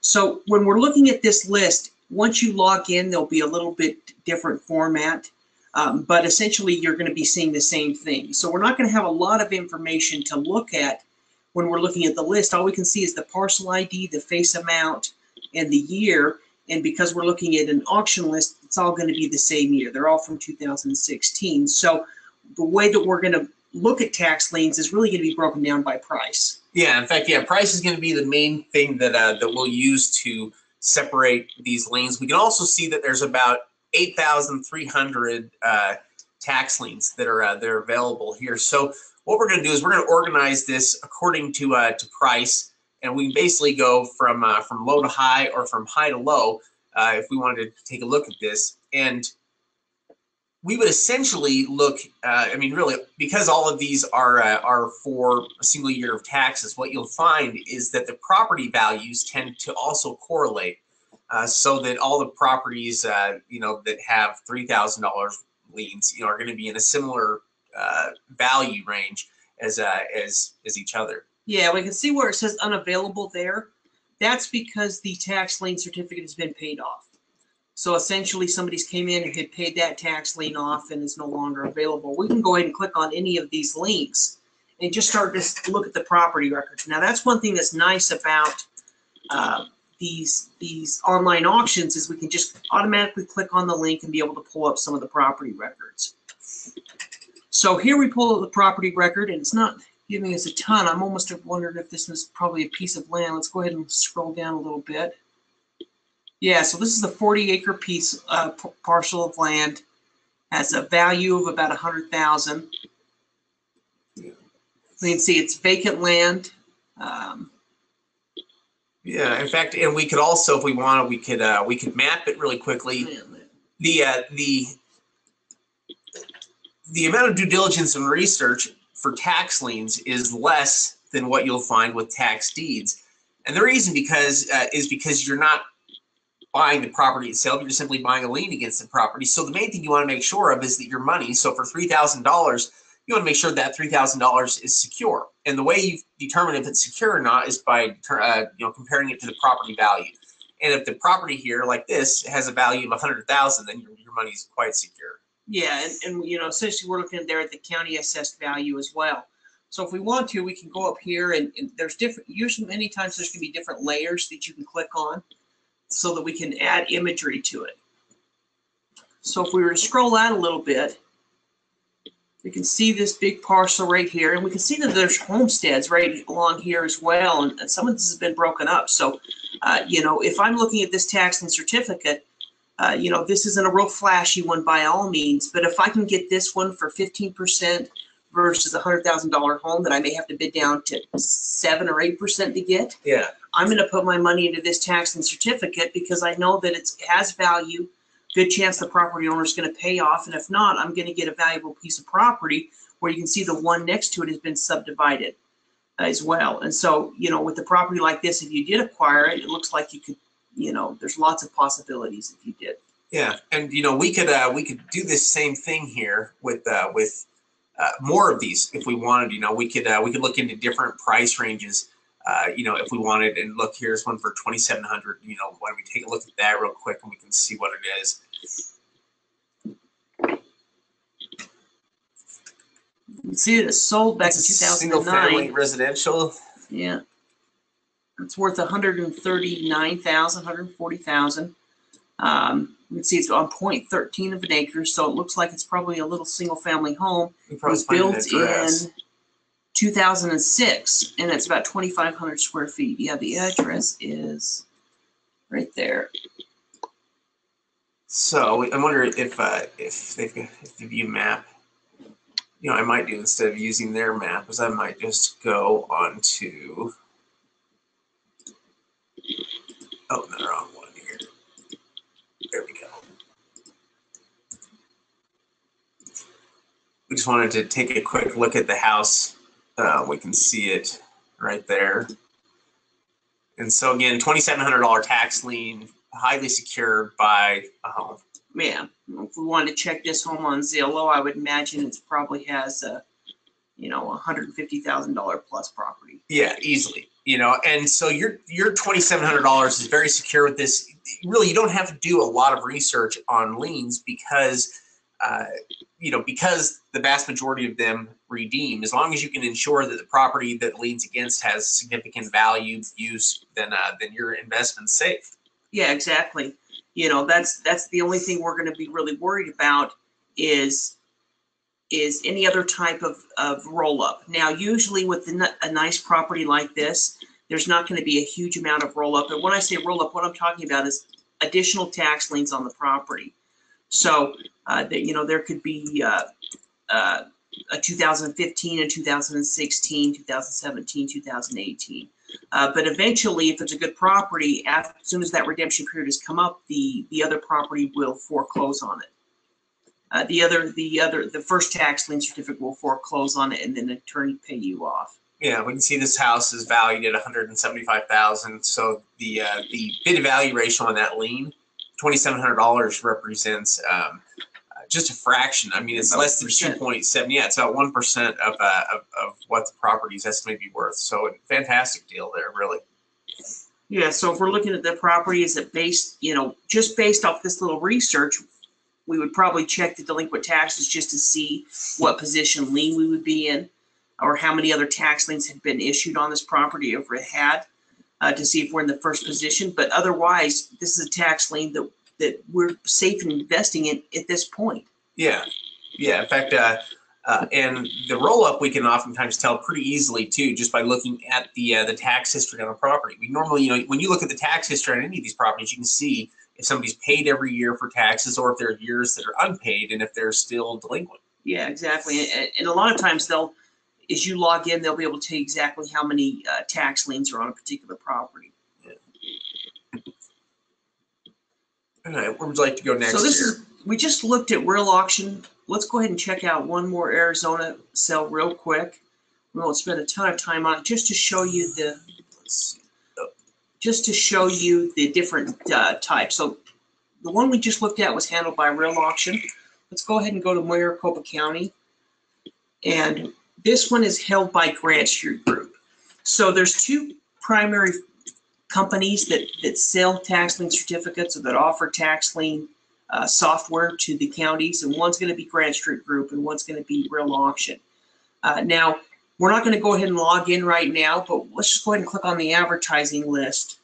So when we're looking at this list, once you log in, there'll be a little bit different format. But essentially, you're going to be seeing the same thing. So we're not going to have a lot of information to look at when we're looking at the list. All we can see is the parcel ID, the face amount, and the year. And because we're looking at an auction list, it's all going to be the same year. They're all from 2016. So the way that we're going to look at tax liens is really going to be broken down by price. Yeah, in fact, yeah, price is going to be the main thing that that we'll use to separate these liens. We can also see that there's about 8,300 tax liens that are they're available here. So what we're going to do is we're going to organize this according to price, and we can basically go from low to high or from high to low if we wanted to take a look at this. And we would essentially look, I mean, really, because all of these are for a single year of taxes, what you'll find is that the property values tend to also correlate. So that all the properties, you know, that have $3,000 liens, you know, are going to be in a similar value range as each other. Yeah, we can see where it says unavailable there. That's because the tax lien certificate has been paid off. So essentially, somebody's came in and had paid that tax lien off and is no longer available. We can go ahead and click on any of these links and just start to look at the property records. Now, that's one thing that's nice about these online auctions is we can just automatically click on the link and be able to pull up some of the property records. So here we pull up the property record, and it's not giving us a ton. I'm almost wondering if this was probably a piece of land. Let's go ahead and scroll down a little bit. Yeah, so this is a 40-acre piece, parcel of land, has a value of about $100,000. You can see it's vacant land. Yeah, in fact, and we could also, if we wanted, we could map it really quickly. The amount of due diligence and research for tax liens is less than what you'll find with tax deeds, and the reason is because you're not buying the property itself. You're simply buying a lien against the property. So the main thing you want to make sure of is that your money. So for $3,000, you want to make sure that $3,000 is secure. And the way you determine if it's secure or not is by comparing it to the property value. And if the property here, like this, has a value of $100,000, then your money is quite secure. Yeah, and essentially we're looking there at the county assessed value as well. So if we want to, we can go up here and there's different, usually many times there's gonna be different layers that you can click on so that we can add imagery to it. So if we were to scroll out a little bit, we can see this big parcel right here, and we can see that there's homesteads right along here as well, and some of this has been broken up. So, if I'm looking at this tax lien certificate, this isn't a real flashy one by all means, but if I can get this one for 15% versus a $100,000 home that I may have to bid down to 7 or 8% to get, yeah, I'm going to put my money into this tax lien certificate because I know that it has value. Good chance the property owner is going to pay off, and if not, I'm going to get a valuable piece of property where you can see the one next to it has been subdivided as well. And so, with the property like this, if you did acquire it, it looks like you could, there's lots of possibilities if you did. Yeah, and we could do this same thing here with more of these if we wanted. We could look into different price ranges. If we wanted, and look, here's one for $2,700. Why don't we take a look at that real quick and we can see what it is. You can see it sold back in 2009. Single family residential. Yeah, it's worth $139,000, $140,000. You can see it's on 0.13 of an acre, so it looks like it's probably a little single family home. It was built in 2006, and it's about 2,500 square feet. Yeah, the address is right there. So I wonder if the view map, I might do, instead of using their map, is I might just go on to, oh, no, wrong one here. There we go. We just wanted to take a quick look at the house. We can see it right there. And so again, $2,700 tax lien, highly secured by a home. Yeah, if we wanted to check this home on Zillow, I would imagine it probably has a, $150,000 plus property. Yeah, easily. And so your $2,700 is very secure with this. Really, you don't have to do a lot of research on liens because because the vast majority of them redeem. As long as you can ensure that the property that liens against has significant value, use, then your investment's safe. Yeah, exactly. That's the only thing we're going to be really worried about is any other type of roll up. Now, usually with a nice property like this, there's not going to be a huge amount of roll up. And when I say roll up, what I'm talking about is additional tax liens on the property. So there could be a 2015, a 2016, 2017, 2018. But eventually, if it's a good property, as soon as that redemption period has come up, the other property will foreclose on it. The first tax lien certificate will foreclose on it, and then the attorney pay you off. Yeah, we can see this house is valued at $175,000. So the bid to value ratio on that lien, $2,700, represents just a fraction. I mean, it's less than 2.7. Yeah, it's about 1% of what the property is estimated to be worth. So a fantastic deal there, really. Yeah. So if we're looking at the property, is it based, just based off this little research, we would probably check the delinquent taxes just to see what position lien we would be in, or how many other tax liens had been issued on this property if it had, to see if we're in the first position. But otherwise, this is a tax lien that we're safe in investing in at this point. Yeah. In fact, and the roll up we can oftentimes tell pretty easily too, just by looking at the tax history on a property. We normally, when you look at the tax history on any of these properties, you can see if somebody's paid every year for taxes, or if there are years that are unpaid, and if they're still delinquent. Yeah, exactly. And a lot of times as you log in, they'll be able to tell you exactly how many tax liens are on a particular property. Yeah. All right, where would you like to go next? So we just looked at real auction. Let's go ahead and check out one more Arizona sale real quick. We won't spend a ton of time on it, just to show you just to show you the different types. So the one we just looked at was handled by real auction. Let's go ahead and go to Maricopa County. And this one is held by Grant Street Group. So there's two primary companies that sell tax lien certificates or that offer tax lien software to the counties, and one's going to be Grant Street Group and one's going to be Real Auction. Now, we're not going to go ahead and log in right now, but let's just go ahead and click on the advertising list.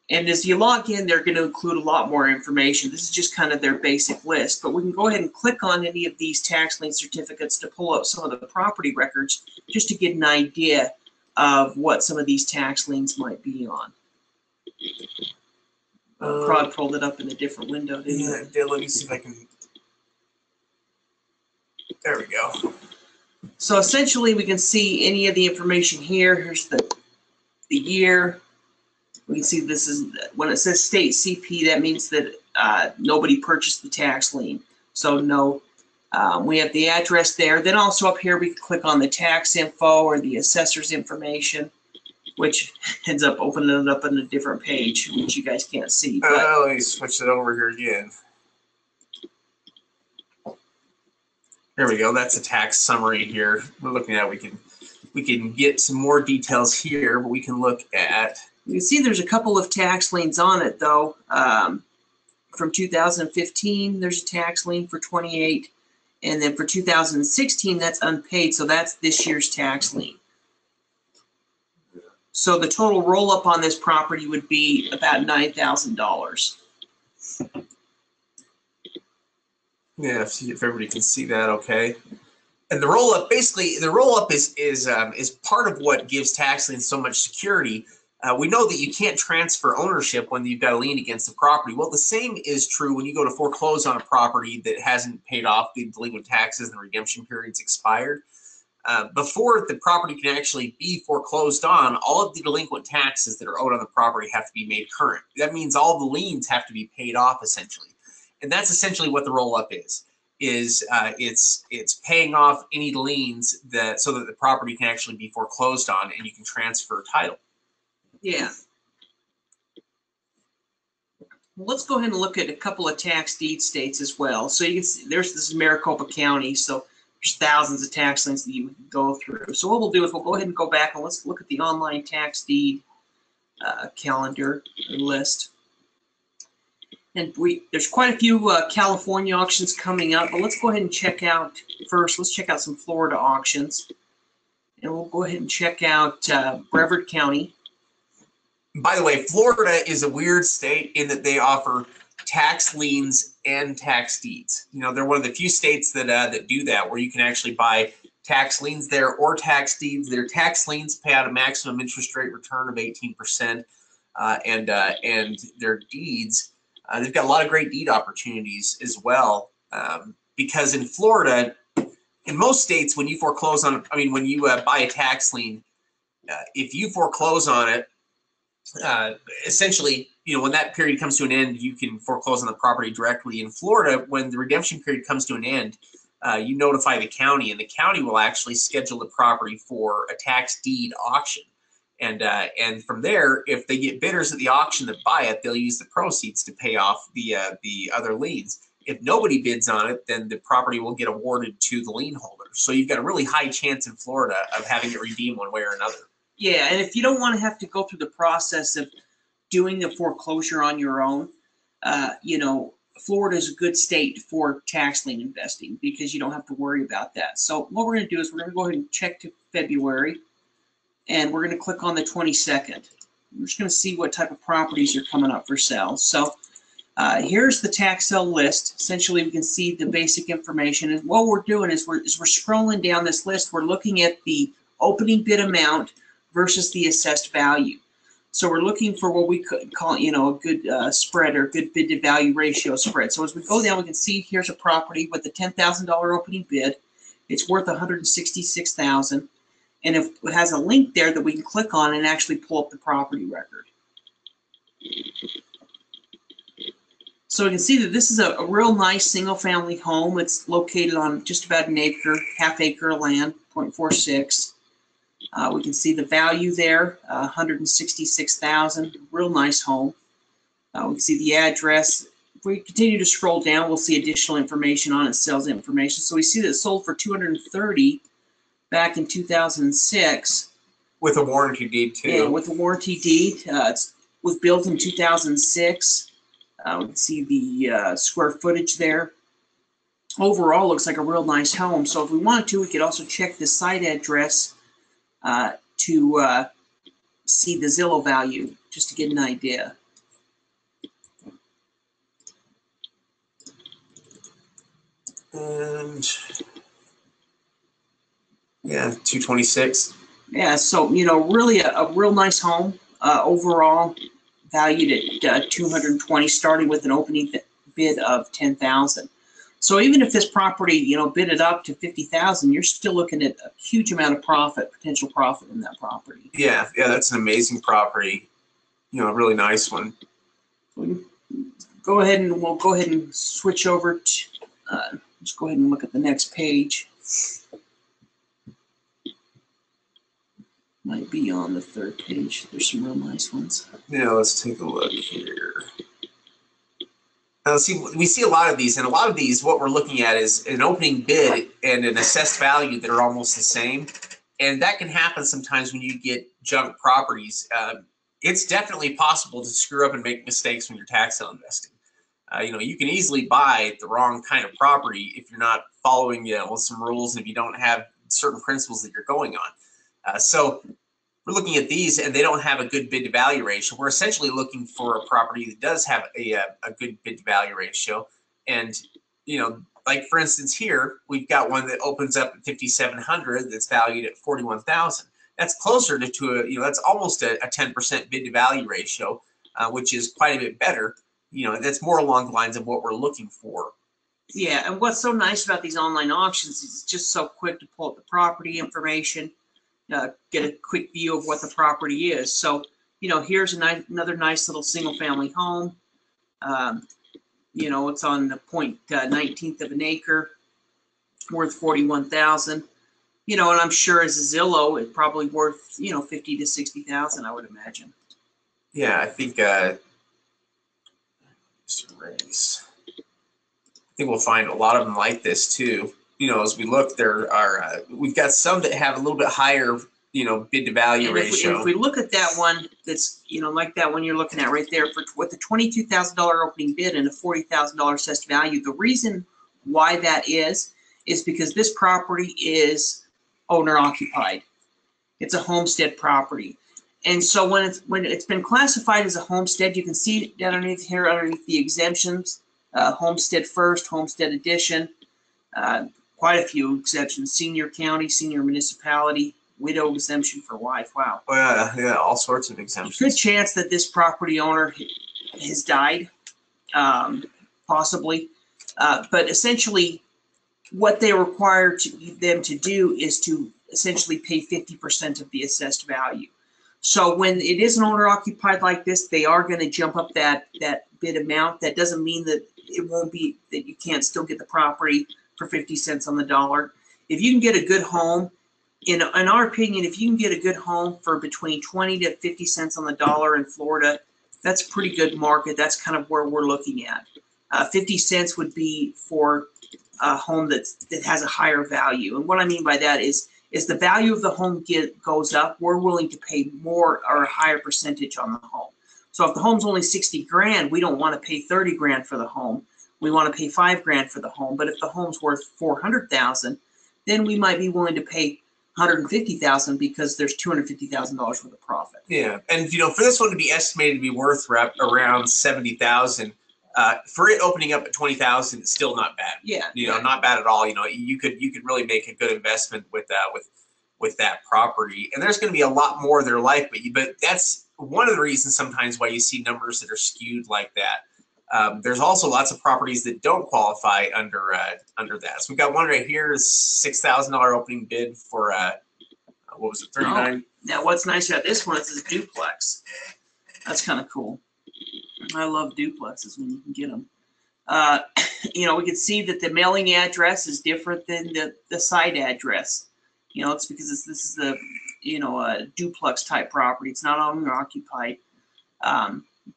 And as you log in, they're going to include a lot more information. This is just kind of their basic list, but we can go ahead and click on any of these tax lien certificates to pull up some of the property records just to get an idea of what some of these tax liens might be on. Probably pulled it up in a different window, didn't it? Yeah, let me see if I can. There we go. So essentially, we can see any of the information here. Here's the year. We can see this is when it says state CP. That means that nobody purchased the tax lien. So no. We have the address there. Then also up here, we can click on the tax info or the assessor's information, which ends up opening it up on a different page, which you guys can't see. But let me switch it over here again. There we go. That's a tax summary here. We're looking at. We can get some more details here, but we can look at. You can see there's a couple of tax liens on it though. From 2015, there's a tax lien for 28, and then for 2016, that's unpaid. So that's this year's tax lien. So the total roll up on this property would be about $9,000. Yeah, if everybody can see that, okay. And the roll up, basically, the roll up is part of what gives tax liens so much security. We know that you can't transfer ownership when you've got a lien against the property. Well, the same is true when you go to foreclose on a property that hasn't paid off the delinquent taxes and the redemption period's expired. Before the property can actually be foreclosed on, all of the delinquent taxes that are owed on the property have to be made current. That means all the liens have to be paid off essentially. And that's essentially what the roll-up is it's paying off any liens so that the property can actually be foreclosed on and you can transfer title. Yeah. Well, let's go ahead and look at a couple of tax deed states as well. So you can see this is Maricopa County, so there's thousands of tax liens that you can go through. So what we'll do is we'll go ahead and go back and let's look at the online tax deed calendar list. And there's quite a few California auctions coming up, but let's go ahead and check out first. Let's check out some Florida auctions, and we'll go ahead and check out Brevard County. By the way, Florida is a weird state in that they offer tax liens and tax deeds. You know, they're one of the few states that do that, where you can actually buy tax liens there or tax deeds. Their tax liens pay out a maximum interest rate return of 18%, and their deeds. They've got a lot of great deed opportunities as well, because in Florida, in most states, when you foreclose on, when you buy a tax lien, if you foreclose on it, essentially, when that period comes to an end, you can foreclose on the property directly. In Florida, when the redemption period comes to an end, you notify the county, and the county will actually schedule the property for a tax deed auction. And from there, if they get bidders at the auction that buy it, they'll use the proceeds to pay off the other liens. If nobody bids on it, then the property will get awarded to the lien holder. So you've got a really high chance in Florida of having it redeemed one way or another. Yeah, and if you don't want to have to go through the process of doing the foreclosure on your own, Florida is a good state for tax lien investing because you don't have to worry about that. So what we're going to do is we're going to go ahead and check to February. And we're going to click on the 22nd. We're just going to see what type of properties are coming up for sale. So here's the tax sale list. Essentially, we can see the basic information. And what we're doing is we're scrolling down this list. We're looking at the opening bid amount versus the assessed value. So we're looking for what we could call, a good spread or good bid to value ratio spread. So as we go down, we can see here's a property with a $10,000 opening bid. It's worth $166,000. And if it has a link there that we can click on and actually pull up the property record. So we can see that this is a real nice single family home. It's located on just about an acre, half acre of land, 0.46. We can see the value there, 166,000. Real nice home. We can see the address. If we continue to scroll down, we'll see additional information on it, sales information. So we see that it sold for 230 back in 2006. With a warranty deed too. Yeah, with a warranty deed. It was built in 2006. We can see the square footage there. Overall, looks like a real nice home. So if we wanted to, we could also check the site address to see the Zillow value, just to get an idea. And yeah, 226. Yeah, so really a real nice home. Overall, valued at 220, starting with an opening bid of 10,000. So even if this property, bid it up to 50,000, you're still looking at a huge amount of profit, potential profit in that property. Yeah, that's an amazing property. A really nice one. We'll go ahead and switch over to. Let's go ahead and look at the next page. Might be on the third page. There's some real nice ones. Yeah, let's take a look here. Now, we see a lot of these, and a lot of these, what we're looking at is an opening bid and an assessed value that are almost the same. And that can happen sometimes when you get junk properties. It's definitely possible to screw up and make mistakes when you're tax sale investing. You can easily buy the wrong kind of property if you're not following some rules and if you don't have certain principles that you're going on. So we're looking at these, and they don't have a good bid to value ratio. We're essentially looking for a property that does have a good bid to value ratio. And like for instance here, we've got one that opens up at 5,700 that's valued at 41,000. That's closer to that's almost a 10% bid to value ratio, which is quite a bit better. That's more along the lines of what we're looking for. Yeah, and what's so nice about these online auctions is it's just so quick to pull up the property information, get a quick view of what the property is. So, here's another nice little single-family home. It's on the 0.19th of an acre, worth 41,000. And I'm sure as a Zillow, it's probably worth 50 to 60,000, I would imagine. Yeah, I think. Race. I think we'll find a lot of them like this too. As we look, there are we've got some that have a little bit higher, bid to value ratio. If we look at that one, that's like that one you're looking at right there, with the $22,000 opening bid and a $40,000 assessed value. The reason why that is because this property is owner occupied. It's a homestead property. And so when it's been classified as a homestead, you can see underneath here, underneath the exemptions, homestead first, homestead edition, quite a few exceptions: senior county, senior municipality, widow exemption for wife. Wow. Yeah, all sorts of exemptions. Good chance that this property owner has died, possibly. But essentially, what they require them to do is to essentially pay 50% of the assessed value. So when it is an owner occupied like this, they are going to jump up that bid amount. That doesn't mean that it won't be that you can't still get the property for 50 cents on the dollar. If you can get a good home, in our opinion, if you can get a good home for between 20 to 50 cents on the dollar in Florida, that's a pretty good market. That's kind of where we're looking at. 50 cents would be for a home that has a higher value. And what I mean by that is the value of the home goes up, we're willing to pay more or a higher percentage on the home. So if the home's only 60 grand, we don't want to pay 30 grand for the home. We want to pay 5 grand for the home. But if the home's worth 400,000, then we might be willing to pay 150,000 because there's $250,000 worth of profit. Yeah, and for this one to be estimated to be worth around 70,000, for it opening up at 20,000, it's still not bad. Yeah, not bad at all. You could really make a good investment with that property, and there's going to be a lot more of their life. But that's one of the reasons sometimes why you see numbers that are skewed like that. There's also lots of properties that don't qualify under that. So we've got one right here, $6,000 opening bid for what was it, 39? Now what's nice about this one is it's a duplex. That's kind of cool. I love duplexes when you can get them. We can see that the mailing address is different than the site address. It's because this is a duplex type property. It's not owner occupied.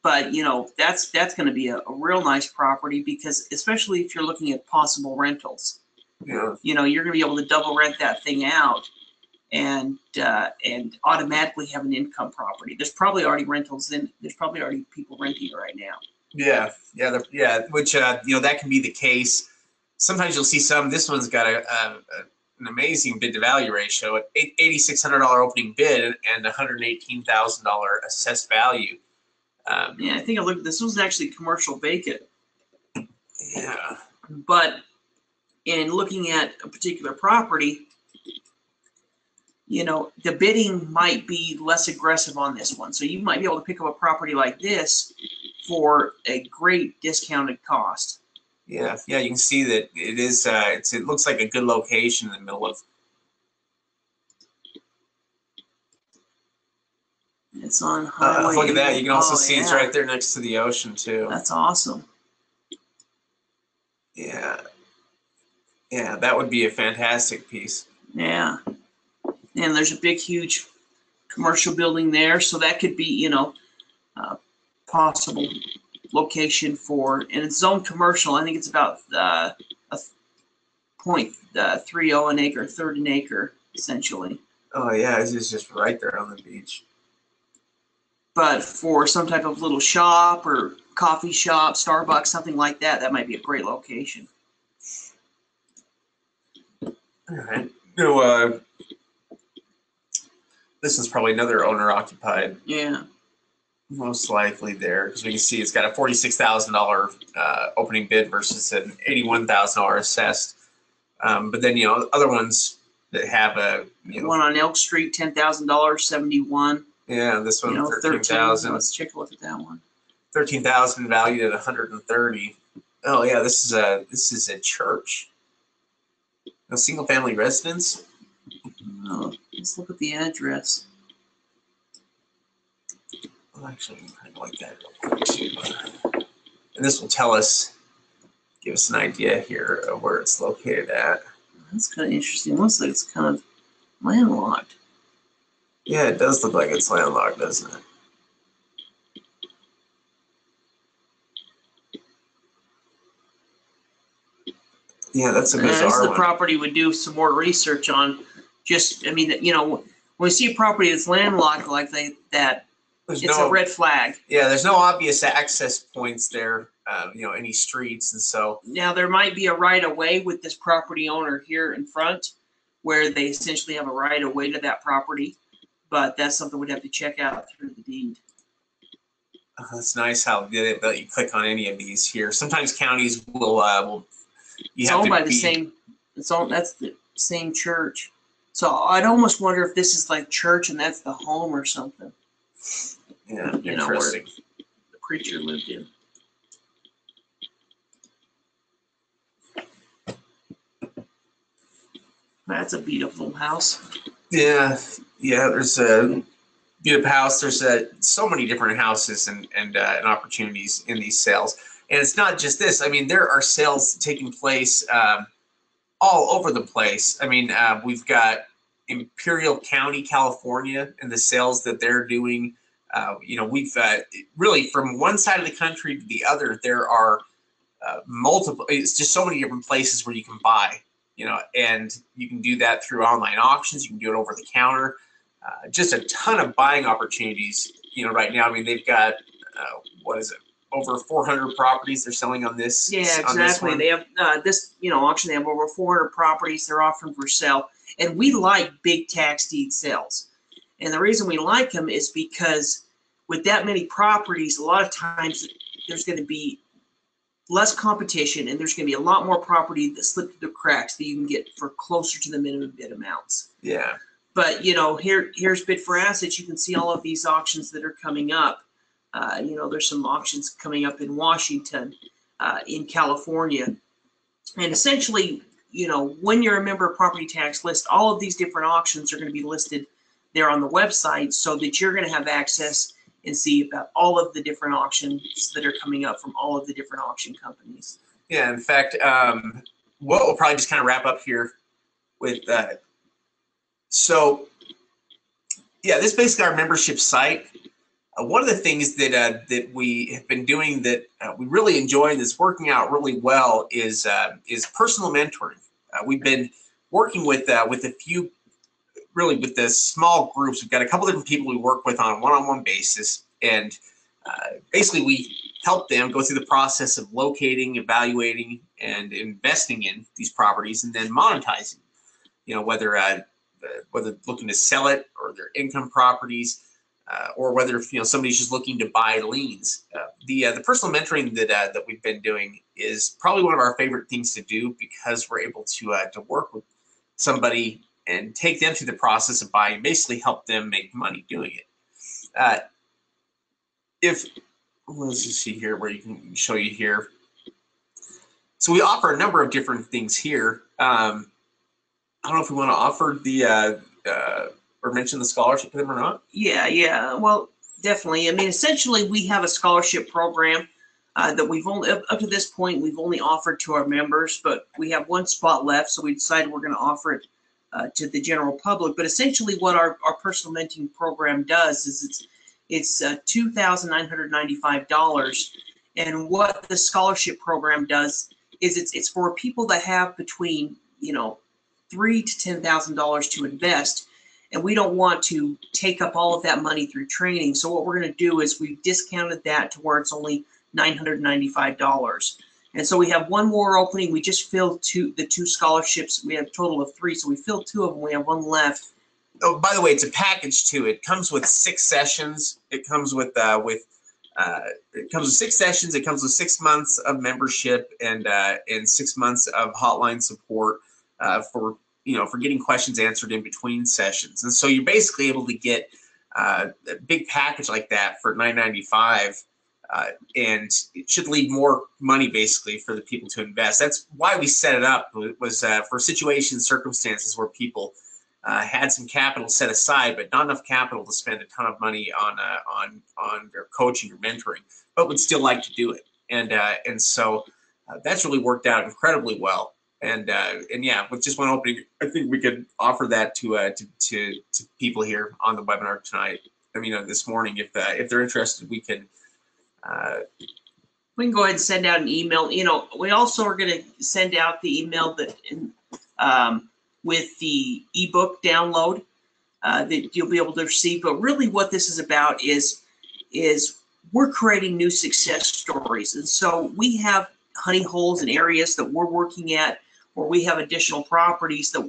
But that's going to be a real nice property, because especially if you're looking at possible rentals, Yeah. You're going to be able to double rent that thing out and automatically have an income property. There's probably already rentals in. There's probably already people renting it right now. Yeah, which that can be the case. Sometimes you'll see some. This one's got an amazing bid to value ratio at $8,600 opening bid and $118,000 assessed value. Yeah, I think I looked at this. This was actually commercial vacant. Yeah. But in looking at a particular property, the bidding might be less aggressive on this one. So you might be able to pick up a property like this for a great discounted cost. Yeah, you can see that it is. It looks like a good location in the middle of. It's on highway. Look at that! You can also see it's right there next to the ocean too. That's awesome. Yeah, that would be a fantastic piece. Yeah, and there's a big, huge commercial building there, so that could be, possible location for, and it's zoned commercial. I think it's about a 0.30 an acre, third an acre, essentially. Oh yeah, it's just right there on the beach. But for some type of little shop or coffee shop, Starbucks, something like that, that might be a great location. All right. This is probably another owner occupied. Yeah. Most likely there, because we can see it's got a $46,000 opening bid versus an $81,000 assessed. But then other ones that have a one on Elk Street, $10,000, 71. Yeah, this one 13,000. Let's take a look at that one. 13,000 valued at 130. Oh yeah, this is a church. A single family residence. Oh, let's look at the address. Well, actually, I kind of like that real quick too. And this will give us an idea here of where it's located at. That's kind of interesting. It looks like it's kind of landlocked. Yeah, it does look like it's landlocked, doesn't it? Yeah, that's a bizarre This is the one. property would do some more research on. When we see a property that's landlocked like that, it's a red flag. Yeah, there's no obvious access points there, any streets, and so. Now, there might be a right-of-way with this property owner here in front, where they essentially have a right-of-way to that property, but that's something we'd have to check out through the deed. That's nice how you click on any of these here. Sometimes counties will. It's owned by the same. That's the same church. So I'd almost wonder if this is like church and that's the home or something. Yeah, interesting. Where the preacher lived in. That's a beautiful house. Yeah. There's a beautiful house. There's so many different houses and opportunities in these sales. And it's not just this. I mean, there are sales taking place all over the place. I mean, we've got Imperial County, California, and the sales that they're doing. We've really from one side of the country to the other, there are multiple. It's just so many different places where you can buy. And you can do that through online auctions. You can do it over the counter. Just a ton of buying opportunities. Right now, I mean, they've got over 400 properties they're selling on this. Yeah, exactly. They have this auction. They have over 400 properties they're offering for sale, and we like big tax deed sales. And the reason we like them is because with that many properties, a lot of times there's going to be less competition, and there's going to be a lot more property that slip through the cracks that you can get for closer to the minimum bid amounts. Yeah. But here's Bid for Assets. You can see all of these auctions that are coming up. There's some auctions coming up in Washington, in California, and essentially, when you're a member of Property Tax List, all of these different auctions are going to be listed there on the website, so that you're going to have access and see about all of the different auctions that are coming up from all of the different auction companies. Yeah, in fact, what we'll probably just kind of wrap up here with that. So Yeah, this is basically our membership site. One of the things that we have been doing that we really enjoy and that's working out really well is personal mentoring. We've been working with a few, really with the small groups. We've got a couple different people we work with on a one-on-one basis, and basically we help them go through the process of locating, evaluating, and investing in these properties, and then monetizing. You know, whether looking to sell it or their income properties, or whether somebody's just looking to buy liens. The personal mentoring that we've been doing is probably one of our favorite things to do, because we're able to work with somebody and take them through the process of buying, basically help them make money doing it. Let's just see here where you can show you here. So we offer a number of different things here. I don't know if we want to offer the or mention the scholarship to them or not. Yeah. Well, definitely. I mean, essentially, we have a scholarship program that we've only, up to this point, we've only offered to our members, but we have one spot left, so we decided we're going to offer it to the general public. But essentially, what our personal mentoring program does is it's $2,995, and what the scholarship program does is it's for people that have between $3,000 to $10,000 to invest, and we don't want to take up all of that money through training. So what we're going to do is we've discounted that to where it's only $995. And so we have one more opening. We just filled the two scholarships. We have a total of 3, so we filled 2 of them. We have 1 left. Oh, by the way, it's a package too. It comes with 6 sessions. It comes with 6 sessions. It comes with 6 months of membership and 6 months of hotline support for getting questions answered in between sessions. And so you're basically able to get a big package like that for $995, and it should leave more money basically for the people to invest. That's why we set it up. It was for situations, circumstances where people had some capital set aside, but not enough capital to spend a ton of money on their coaching or mentoring, but would still like to do it. And so that's really worked out incredibly well. And yeah, with just one opening, I think we could offer that to people here on the webinar tonight. I mean, this morning, if they're interested, we can go ahead and send out an email. We also are going to send out the email that with the ebook download that you'll be able to receive. But really, what this is about is we're creating new success stories, and so we have honey holes and areas that we're working at, where we have additional properties that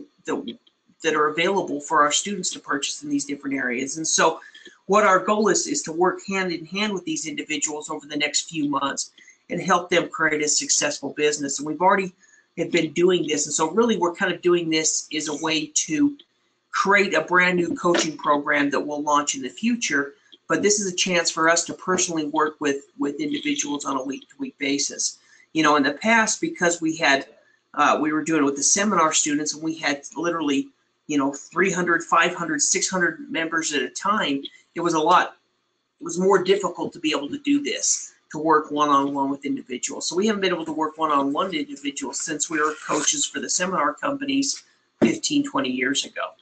are available for our students to purchase in these different areas. And so what our goal is to work hand in hand with these individuals over the next few months and help them create a successful business. And we've already have been doing this. And so really we're kind of doing this as a way to create a brand new coaching program that we'll launch in the future. But this is a chance for us to personally work with individuals on a week-to-week basis. In the past, because we were doing it with the seminar students, and we had literally 300, 500, 600 members at a time. It was more difficult to be able to do this, to work one-on-one with individuals. So we haven't been able to work one-on-one with individuals since we were coaches for the seminar companies 15, 20 years ago.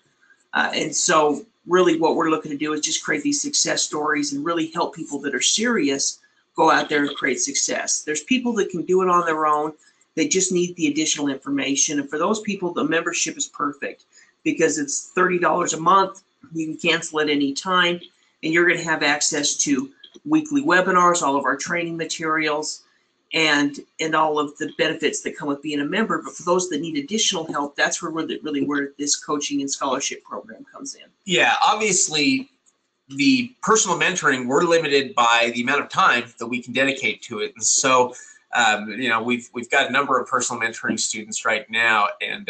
And so really what we're looking to do is just create these success stories and really help people that are serious go out there and create success. There's people that can do it on their own. They just need the additional information. And for those people, the membership is perfect because it's $30 a month. You can cancel at any time, and you're going to have access to weekly webinars, all of our training materials, and all of the benefits that come with being a member. But for those that need additional help, that's where really where this coaching and scholarship program comes in. Yeah, obviously, the personal mentoring, we're limited by the amount of time that we can dedicate to it, and so we've got a number of personal mentoring students right now, and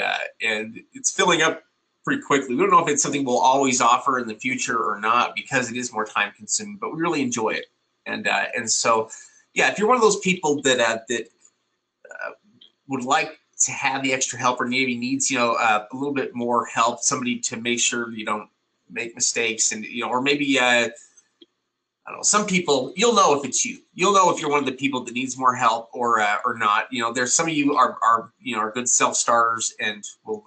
it's filling up pretty quickly. We don't know if it's something we'll always offer in the future or not, because it is more time consuming, but we really enjoy it. And so, yeah, if you're one of those people that would like to have the extra help, or maybe needs a little bit more help, somebody to make sure you don't make mistakes, and or maybe I don't know, some people, you'll know if it's you. You'll know if you're one of the people that needs more help or not. There's some of you are good self-starters and will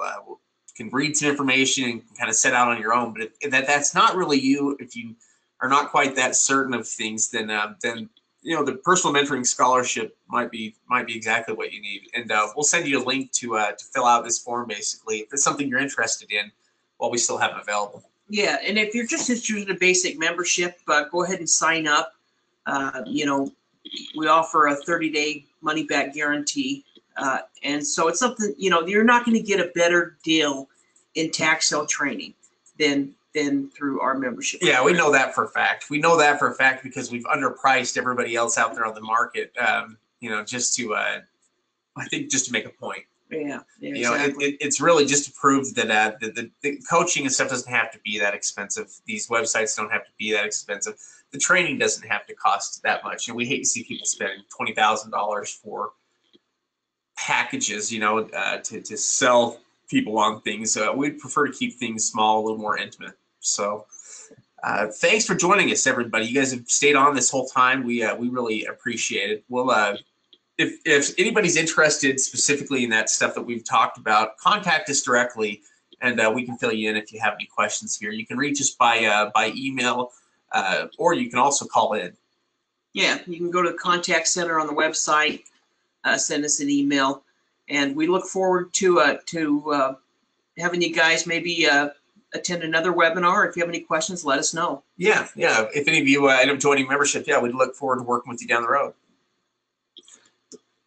can read some information and kind of set out on your own. But if that's not really you, if you are not quite that certain of things, then the personal mentoring scholarship might be exactly what you need. And we'll send you a link to fill out this form, basically, if it's something you're interested in, while we still have it available. Yeah, and if you're just interested in a basic membership, go ahead and sign up. We offer a 30-day money-back guarantee. And so it's something, you're not going to get a better deal in tax sale training than through our membership. Yeah, we know that for a fact. We know that for a fact because we've underpriced everybody else out there on the market, just to, I think, just to make a point. Yeah, exactly. It's really just to prove that the coaching and stuff doesn't have to be that expensive. These websites don't have to be that expensive. The training doesn't have to cost that much. We hate to see people spending $20,000 for packages, to sell people on things. We'd prefer to keep things small, a little more intimate. So thanks for joining us, everybody. You guys have stayed on this whole time. We really appreciate it. We'll if anybody's interested specifically in that stuff that we've talked about, contact us directly, and we can fill you in if you have any questions here. You can reach us by email, or you can also call in. Yeah, you can go to the contact center on the website, send us an email, and we look forward to having you guys maybe attend another webinar. If you have any questions, let us know. Yeah. If any of you end up joining membership, we'd look forward to working with you down the road.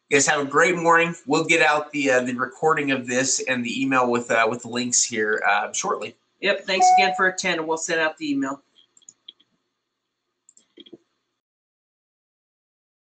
You guys have a great morning. We'll get out the recording of this and the email with the links here shortly. Yep. Thanks again for attending. We'll send out the email.